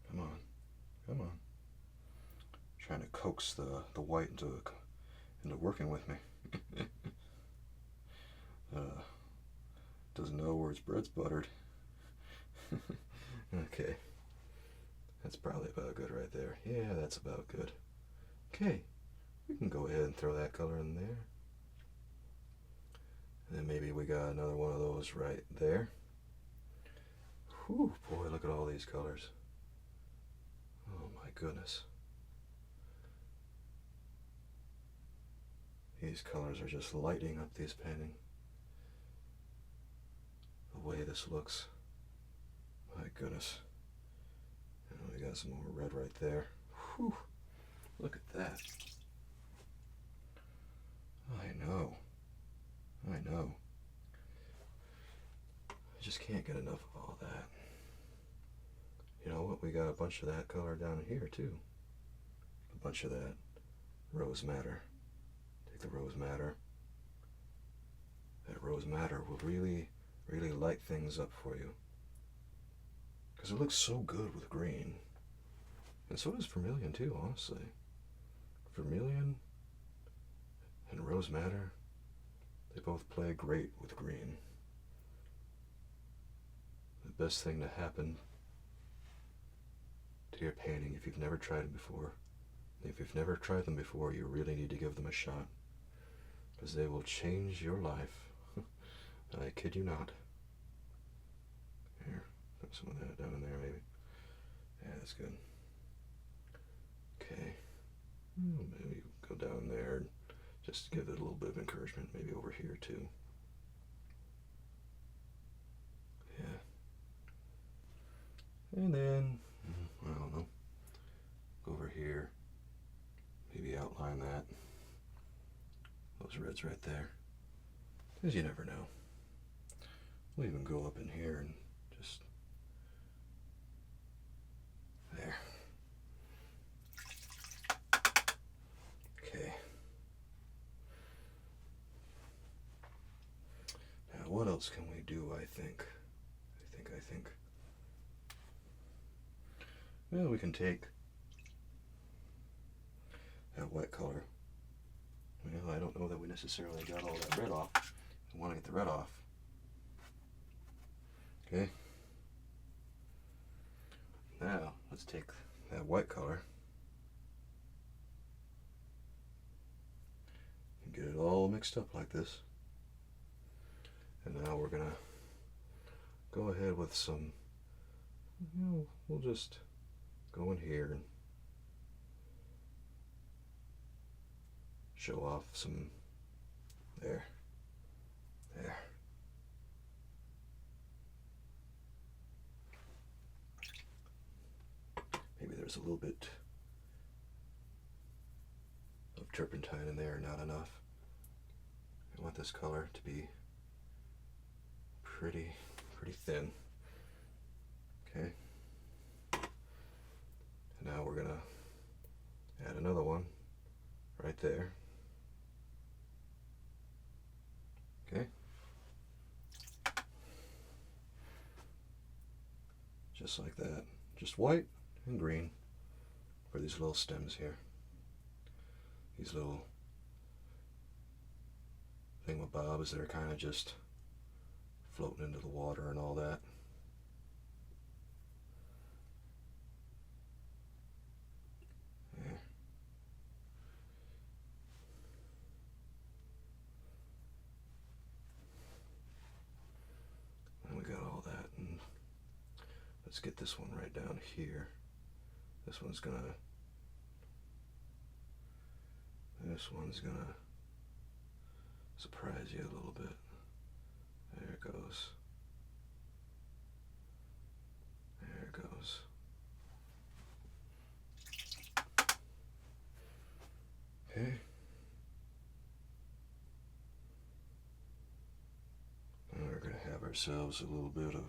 Come on, come on. Trying to coax the white into working with me. Doesn't know where its bread's buttered. Okay. That's probably about good right there. Yeah, that's about good. Okay. We can go ahead and throw that color in there. And then maybe we got another one of those right there. Whew, boy, look at all these colors. Oh my goodness. These colors are just lighting up this painting. The way this looks. My goodness. And we got some more red right there. Whew. Look at that. I know. I know. I just can't get enough of all that. You know what? We got a bunch of that color down here too. A bunch of that rose madder. Take the rose madder. That rose madder will really, really light things up for you. Because it looks so good with green. And so does vermilion too, honestly. Vermilion and rose madder, they both play great with green. The best thing to happen to your painting, if you've never tried it before, if you've never tried them before, you really need to give them a shot. Because they will change your life. I kid you not. Here, put some of that down in there maybe. Yeah, that's good. Okay. Maybe go down there and just give it a little bit of encouragement. Maybe over here too. Yeah. And then, I don't know, go over here. Maybe outline that. Those reds right there. Because you never know. We'll even go up in here and just there. Okay. Now what else can we do, I think? I think. Well, we can take that white color. Well, I don't know that we necessarily got all that red off. We want to get the red off. Okay. Now, let's take that white color and get it all mixed up like this. And now we're gonna go ahead with some, we'll just go in here and show off some There. There. Maybe there's a little bit of turpentine in there, not enough. I want this color to be pretty thin. Okay. And now we're gonna add another one right there. Okay. Just like that. Just white and green for these little stems here. These little thingamabobs that are kind of just floating into the water and all that. There. And we got all that, and let's get this one right down here. This one's gonna surprise you a little bit. There it goes. There it goes. Okay. Now we're going to have ourselves a little bit of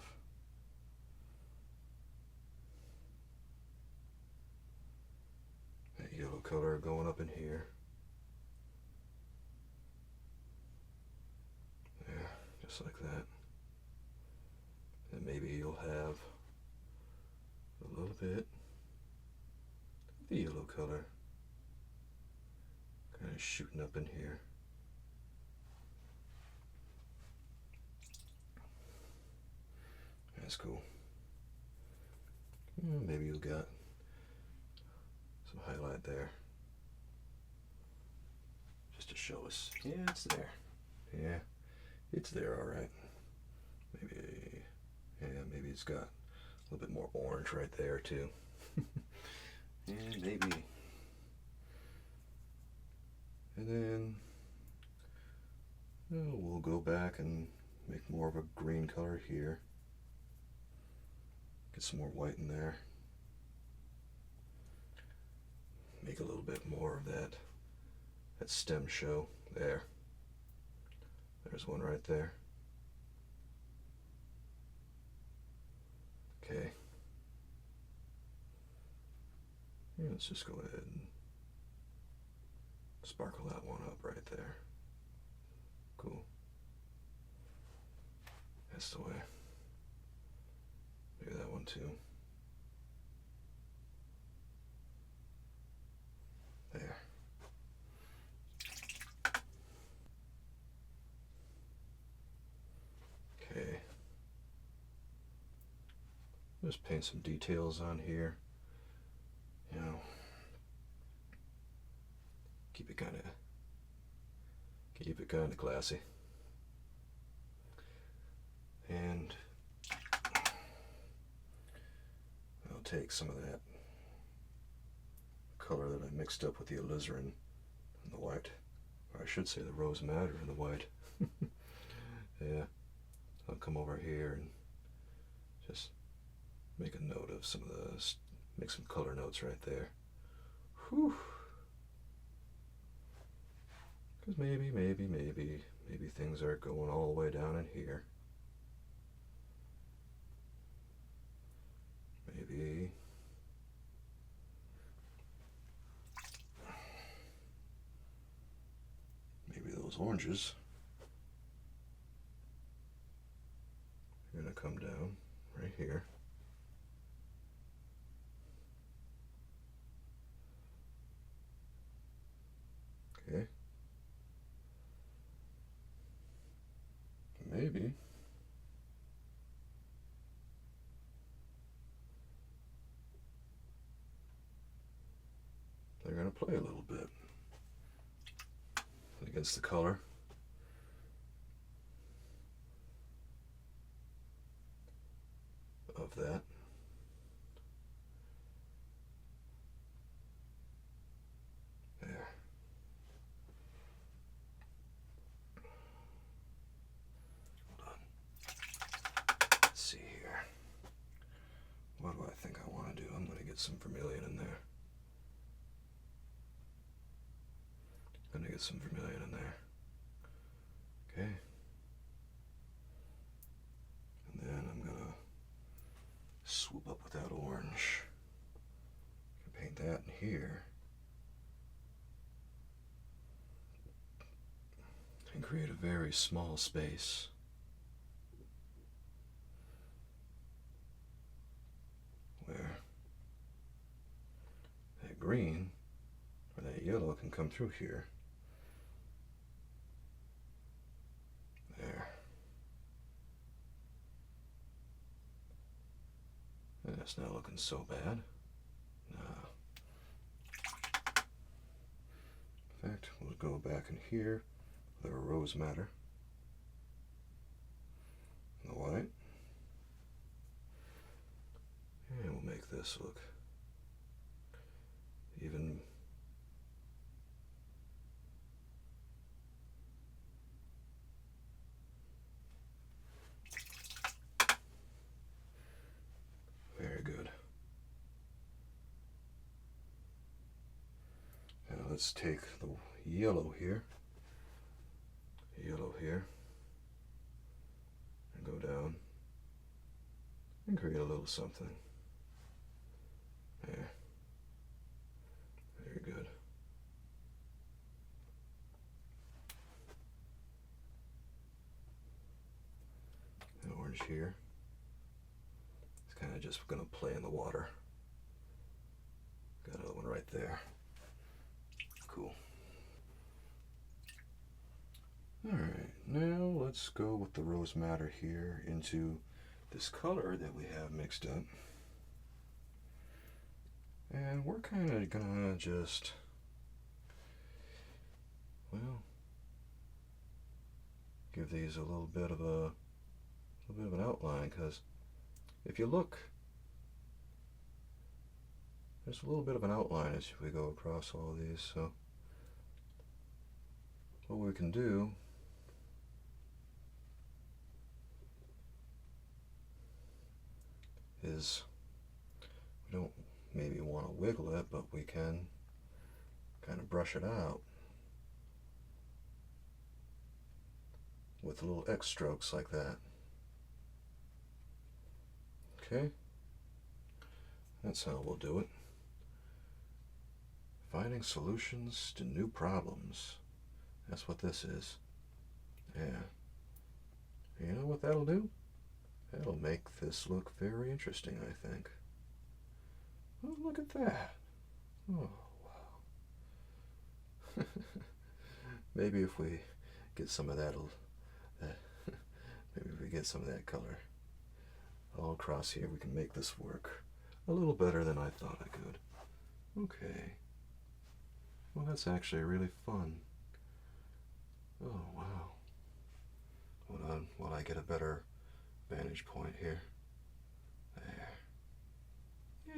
that yellow color going up in here. There, just like that. And maybe you'll have a little bit of the yellow color kind of shooting up in here. That's cool. Maybe you'll got some highlight there, just to show us. Yeah, it's there. Yeah, it's there, all right. Maybe, yeah, maybe it's got a little bit more orange right there too. And maybe. And then we'll go back and make more of a green color here. Get some more white in there. Make a little bit more of that stem show there. There's one right there. Okay. Yeah, let's just go ahead and sparkle that one up right there. Cool. That's the way. Maybe that one too. There. Okay. Just paint some details on here. You know, keep it kind of classy. And I'll take some of that color that I mixed up with the alizarin and the white, or I should say the rose madder and the white. Yeah, I'll come over here and just make a note of some of the, make some color notes right there. Whew. Because maybe things are going all the way down in here. Maybe those oranges are going to come down right here. Okay. Maybe they're going to play a little bit against the color. Of that. There. get some vermilion in there. Okay. And then I'm gonna swoop up with that orange. Paint that in here. And create a very small space. Where that green or that yellow can come through here. There. And that's not looking so bad. In fact, we'll go back in here with our rose madder. The white. And we'll make this look even very good. Now let's take the yellow here, and go down and create a little something. There. Very good. And orange here. It's kind of just going to play in the water. Got another one right there. Cool. Alright, now let's go with the rose madder here into this color that we have mixed up. And we're kind of gonna just, well, give these a little bit of an outline, because if you look, there's a little bit of an outline as we go across all of these. So what we can do is, we don't maybe want to wiggle it, but we can kind of brush it out with little X strokes like that. Okay, that's how we'll do it. Finding solutions to new problems. That's what this is. Yeah. You know what that'll do? That'll make this look very interesting, I think. Oh, look at that. Oh, wow. Maybe if we get some of that, maybe if we get some of that color all across here, we can make this work a little better than I thought I could. Okay. Well, that's actually really fun. Oh, wow. Hold on while I get a better vantage point here. There.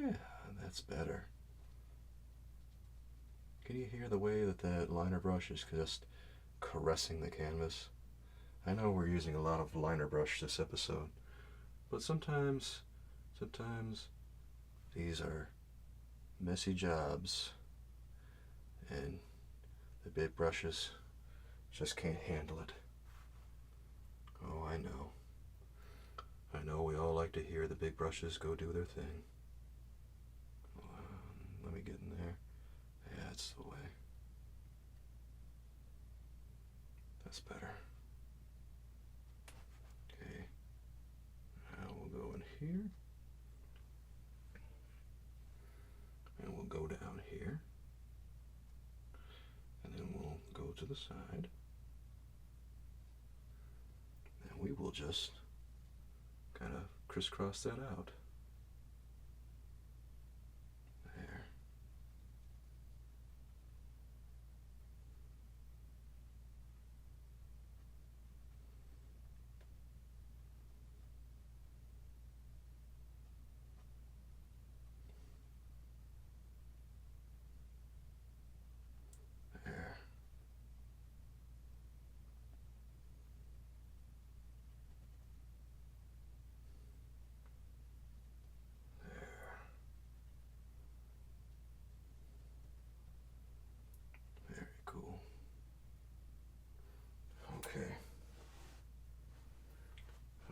Yeah, that's better. Can you hear the way that that liner brush is just caressing the canvas? I know we're using a lot of liner brush this episode, but sometimes these are messy jobs, and the big brushes just can't handle it. Oh, I know. I know we all like to hear the big brushes go do their thing. Let me get in there. Yeah, that's the way. That's better. Okay. Now we'll go in here. And we'll go down here. And then we'll go to the side. And we will just kind of crisscross that out. There. There.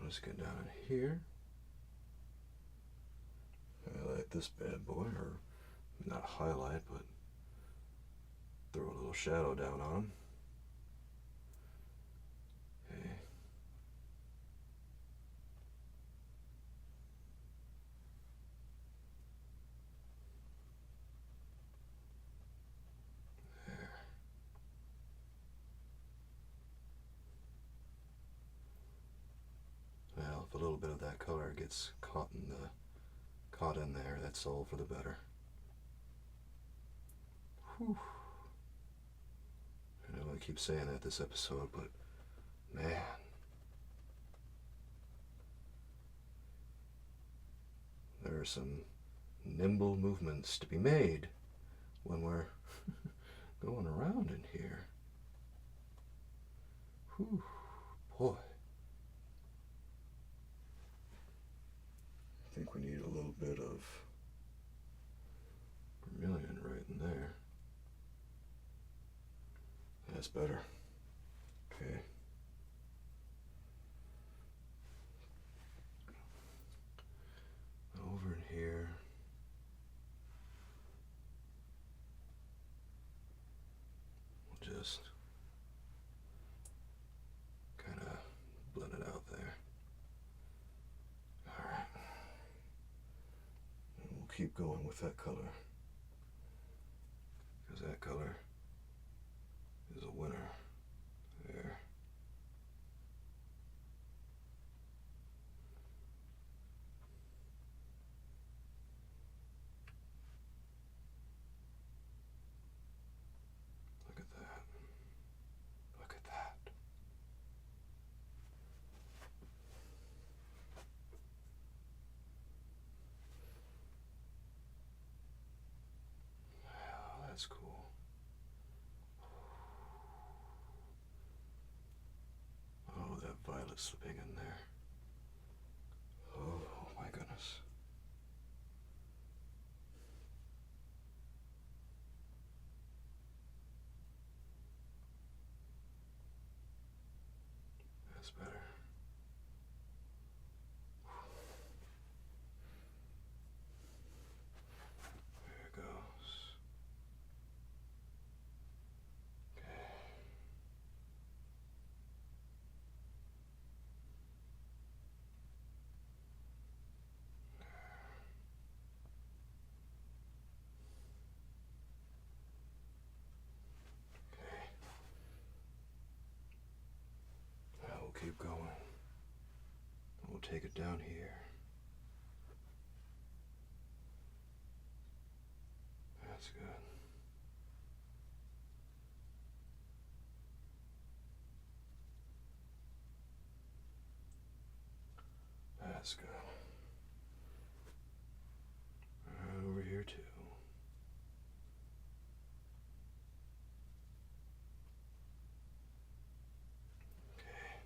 Let's get down in here. Highlight this bad boy, or not highlight, but throw a little shadow down on him. Okay. There. Well, if a little bit of that color gets caught in there, that's all for the better. Whew. I know I keep saying that this episode, but man, there are some nimble movements to be made when we're going around in here. Whew, boy. I think we need a little bit of vermilion right in there. That's better. Okay. Over in here. We'll just kind of blend it out there. Alright. And we'll keep going with that color, because that color is a winner. There. Look at that. Look at that. Wow, that's cool. Oh, that violet slipping in there. Oh my goodness. That's better. There it goes. Okay. Okay. Now we'll keep going. We'll take it down here. That's good. That's good. Right over here too. Okay.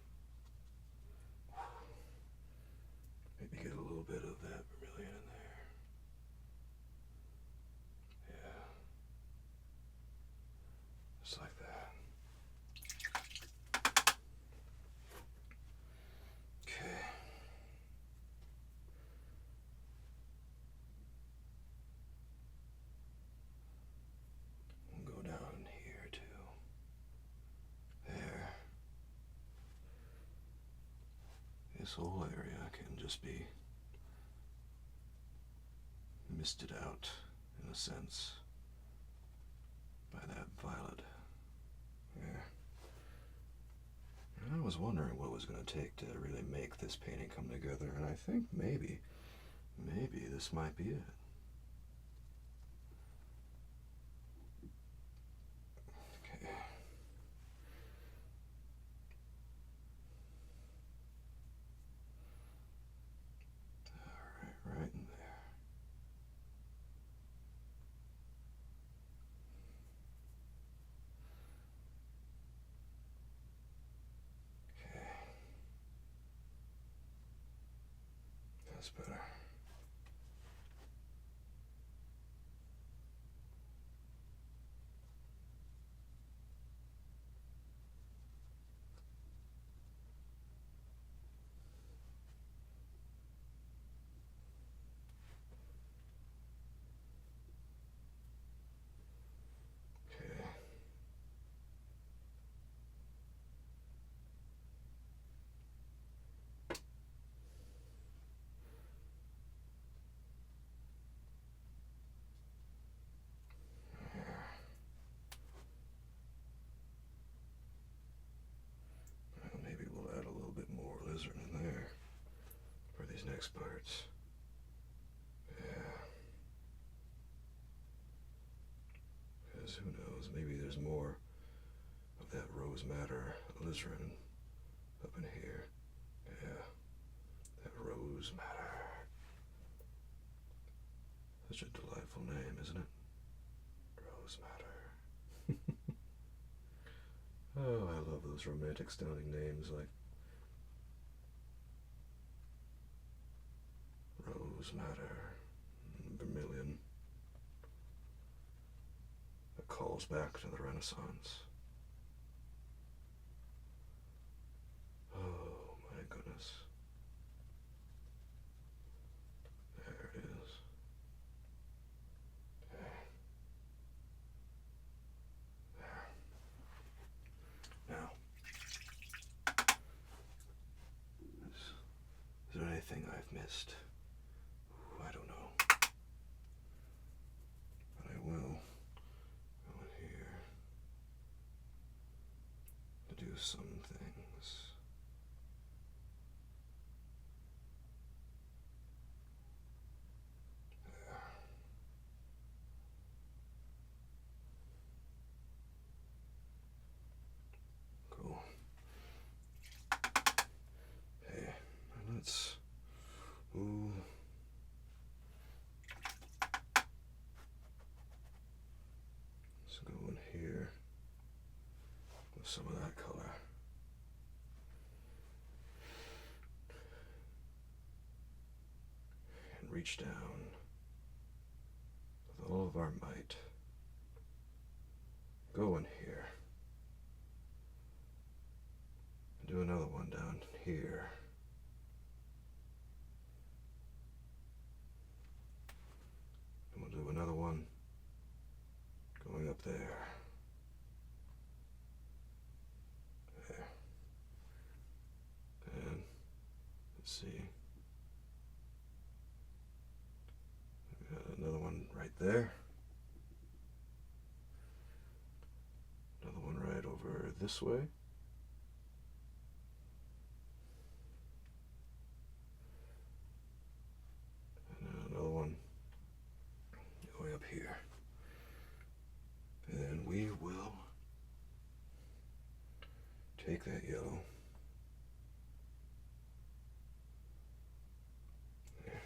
Maybe get a little bit of that vermilion in there. Yeah. Just like that. Okay. We'll go down here too. There. This whole area can just be misted out, in a sense, by that violet. There. And I was wondering what it was going to take to really make this painting come together, and I think maybe this might be it. Okay. Alright, right in there. Okay. That's better. next parts. Yeah. Because who knows, maybe there's more of that rose madder alizarin up in here. Yeah, that rose madder. Such a delightful name, isn't it? Rose madder. Oh, I love those romantic sounding names like Rose Madder, Vermilion. That calls back to the Renaissance. Oh my goodness. There it is. There. Now, is there anything I've missed? Ooh, I don't know. But I will go in here to do some things. There. Cool. Hey, let's. Ooh. Let's go in here with some of that color. And reach down with all of our might. Go in here. And do another one down here. And we'll do another one going up there. There. And let's see. We got another one right there. Another one right over this way. And another one going up here. And then we will take that yellow. There.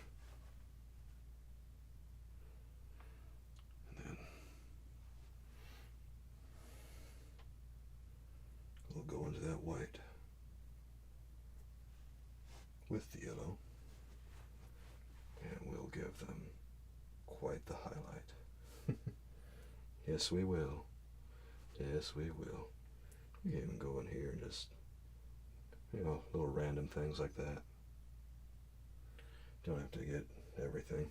And then we'll go into that white with the yellow. And we'll give them quite the highlight. Yes, we will. Yes, we will. We can even go in here and just, little random things like that. Don't have to get everything.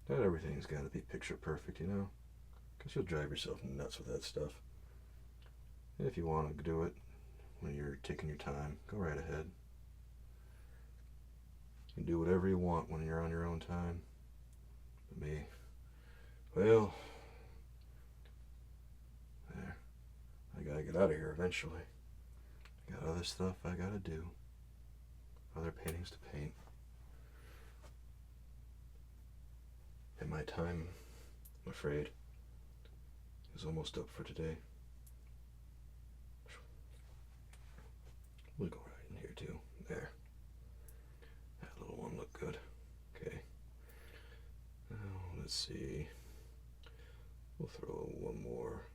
Not everything's got to be picture perfect, because you'll drive yourself nuts with that stuff. If you want to do it when you're taking your time, go right ahead. You can do whatever you want when you're on your own time. But me, well, there. I gotta get out of here eventually. I got other stuff I gotta do. Other paintings to paint. And my time, I'm afraid, is almost up for today. We'll go right in here too. There. That little one looked good. Okay. Now, let's see. We'll throw one more.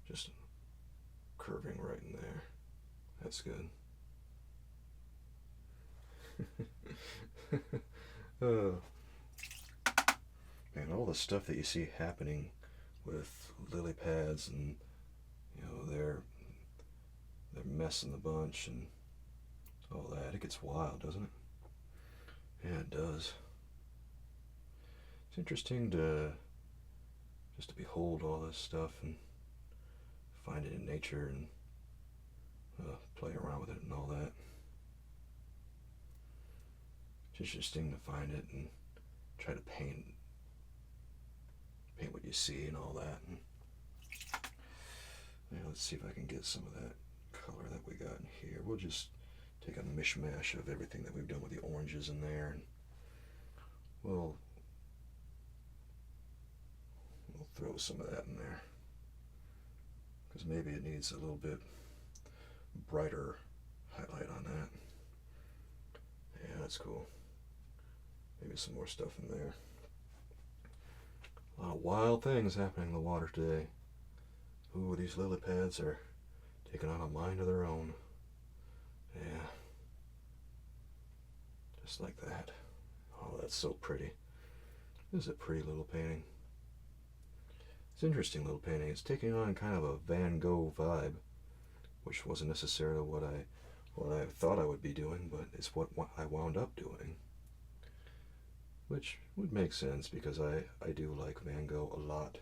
Just curving right in there. That's good. Man, all the stuff that you see happening with lily pads and they're messing the bunch and all that, it gets wild, doesn't it? Yeah, it does. It's interesting to just to behold all this stuff and find it in nature and play around with it and all that. It's interesting to find it and try to paint what you see and all that. And let's see if I can get some of that color that we got in here. We'll just take a mishmash of everything that we've done with the oranges in there, and we'll throw some of that in there, because maybe it needs a little bit brighter highlight on that. Yeah, that's cool. Maybe some more stuff in there. A lot of wild things happening in the water today. Ooh, these lily pads are taking on a mind of their own. Yeah. Just like that. Oh, that's so pretty. This is a pretty little painting. It's an interesting little painting. It's taking on kind of a Van Gogh vibe, which wasn't necessarily what I thought I would be doing, but it's what I wound up doing. Which would make sense because I do like Van Gogh a lot.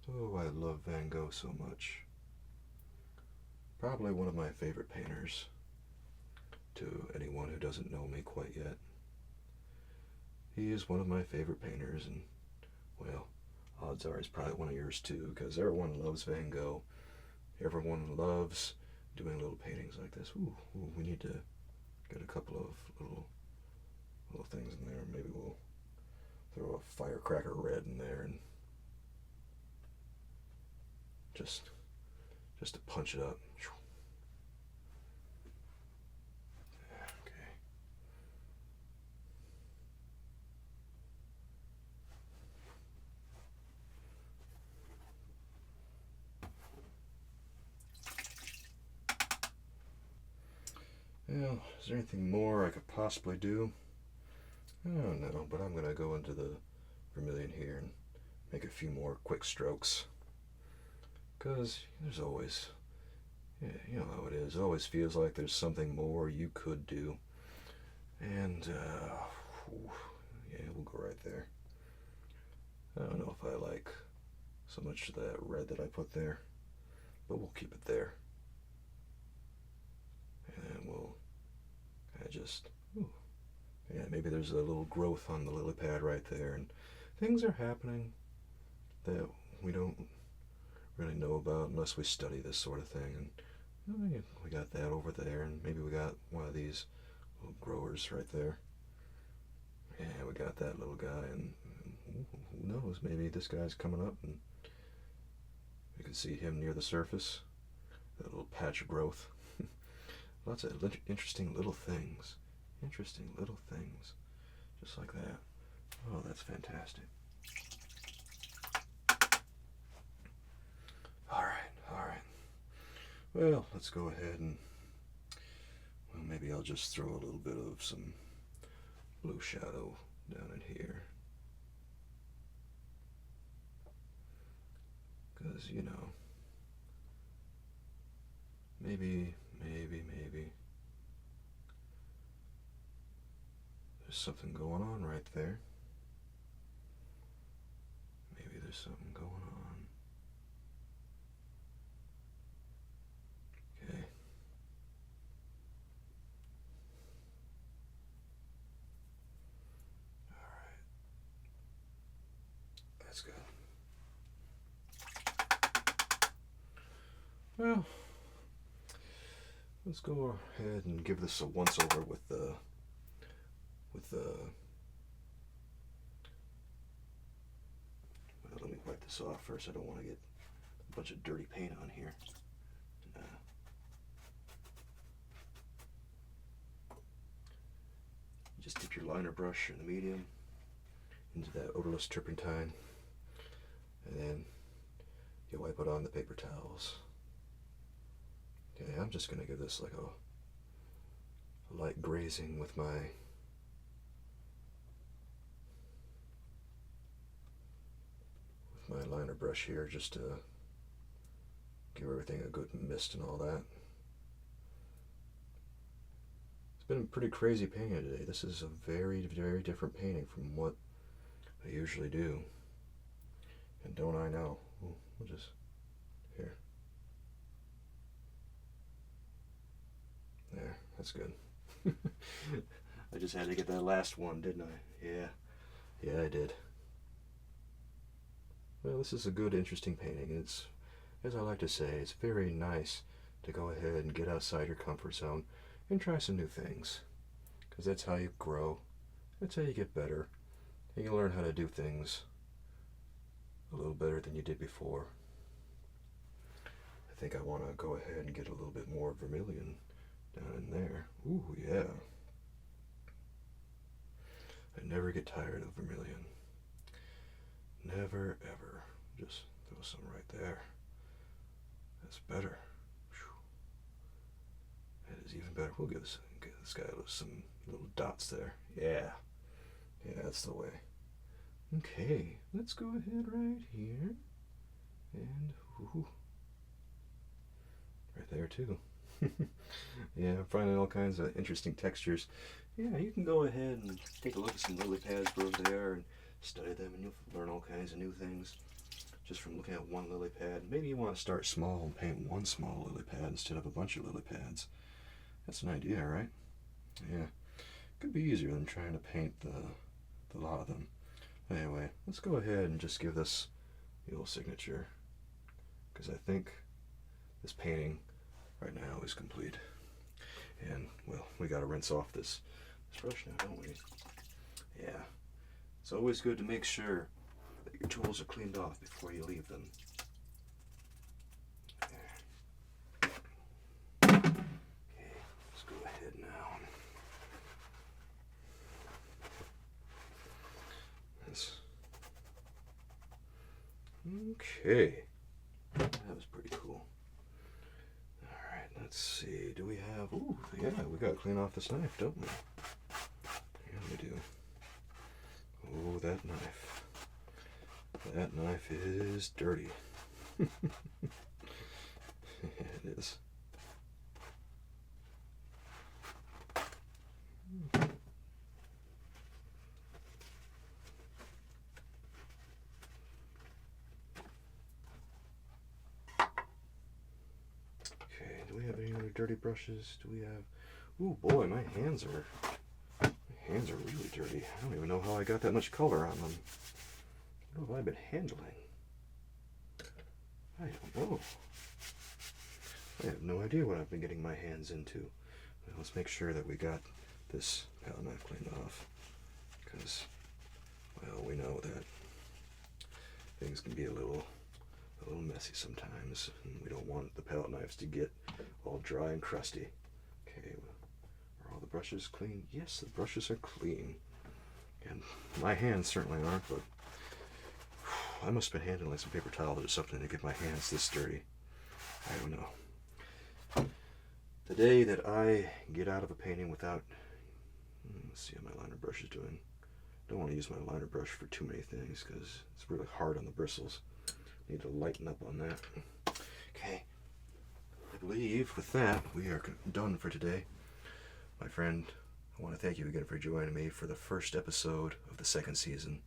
Oh, I love Van Gogh so much. Probably one of my favorite painters, to anyone who doesn't know me quite yet. He is one of my favorite painters, and, well, odds are he's probably one of yours too, because everyone loves Van Gogh. Everyone loves doing little paintings like this. Ooh, we need to get a couple of little things in there. Maybe we'll throw a firecracker red in there, and just to punch it up. Okay. Well, is there anything more I could possibly do? I don't know, but I'm going to go into the vermilion here and make a few more quick strokes. Because there's always, yeah, you know how it is. It always feels like there's something more you could do. And, yeah, we'll go right there. I don't know if I like so much of that red that I put there, but we'll keep it there. And then we'll kind of just, yeah, maybe there's a little growth on the lily pad right there, and things are happening that we don't really know about unless we study this sort of thing. And we got that over there, and maybe we got one of these little growers right there. Yeah, we got that little guy, and who knows, maybe this guy's coming up and we can see him near the surface. That little patch of growth. Lots of interesting little things. Interesting little things. Just like that. Oh, that's fantastic. Alright. Well, let's go ahead and, well, maybe I'll just throw a little bit of some blue shadow down in here. Because, you know, maybe there's something going on right there. Maybe there's something going on. Okay. Alright. That's good. Well, let's go ahead and give this a once over with the well, let me wipe this off first. I don't want to get a bunch of dirty paint on here. Just dip your liner brush in the medium into that odorless turpentine, and then you wipe it on the paper towels. Okay, I'm just going to give this like a light grazing with my liner brush here, just to give everything a good mist and all that. It's been a pretty crazy painting today. This is a very different painting from what I usually do. And don't I know? We'll just, here. There, that's good. I just had to get that last one, didn't I? Yeah, I did. Well, this is a good, interesting painting. It's, as I like to say, it's very nice to go ahead and get outside your comfort zone and try some new things. Because that's how you grow. That's how you get better. And you learn how to do things a little better than you did before. I think I want to go ahead and get a little bit more vermilion down in there. Ooh, yeah. I never get tired of vermilion. Never, ever. Just throw some right there. That's better. That is even better. We'll give this guy some little dots there. Yeah. Yeah, that's the way. Okay, let's go ahead right here. And ooh, right there too. Yeah, I'm finding all kinds of interesting textures. Yeah, you can go ahead and take a look at some lily pads, where they are, and study them, and you'll learn all kinds of new things just from looking at one lily pad. Maybe you want to start small and paint one small lily pad instead of a bunch of lily pads. That's an idea, right? Yeah, could be easier than trying to paint the lot of them. Anyway, let's go ahead and just give this the little signature, because I think this painting right now is complete. And, well, we got to rinse off this brush now, don't we? Yeah. It's always good to make sure that your tools are cleaned off before you leave them. There. Okay, let's go ahead now. Okay. That was pretty cool. Alright, let's see. Do we have... Ooh, yeah, we gotta clean off this knife, don't we? Yeah, we do. Oh, that knife. That knife is dirty. It is. Okay, do we have any other dirty brushes? Do we have... Ooh, boy, my hands are really dirty. I don't even know how I got that much color on them. What have I been handling? I don't know. I have no idea what I've been getting my hands into. Well, let's make sure that we got this palette knife cleaned off, because, well, we know that things can be a little messy sometimes, and we don't want the palette knives to get all dry and crusty. Okay, are all the brushes clean? Yes, the brushes are clean. And my hands certainly aren't, but I must have been handling some paper towels or something to get my hands this dirty. I don't know. The day that I get out of a painting without... Let's see how my liner brush is doing. Don't want to use my liner brush for too many things because it's really hard on the bristles. Need to lighten up on that. Okay. I believe with that we are done for today. My friend, I want to thank you again for joining me for the first episode of the second season.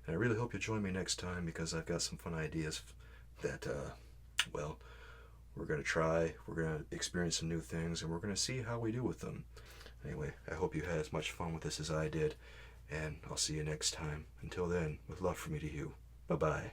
And I really hope you'll join me next time, because I've got some fun ideas that, well, we're going to try. We're going to experience some new things, and we're going to see how we do with them. Anyway, I hope you had as much fun with this as I did, and I'll see you next time. Until then, with love from me to you. Bye-bye.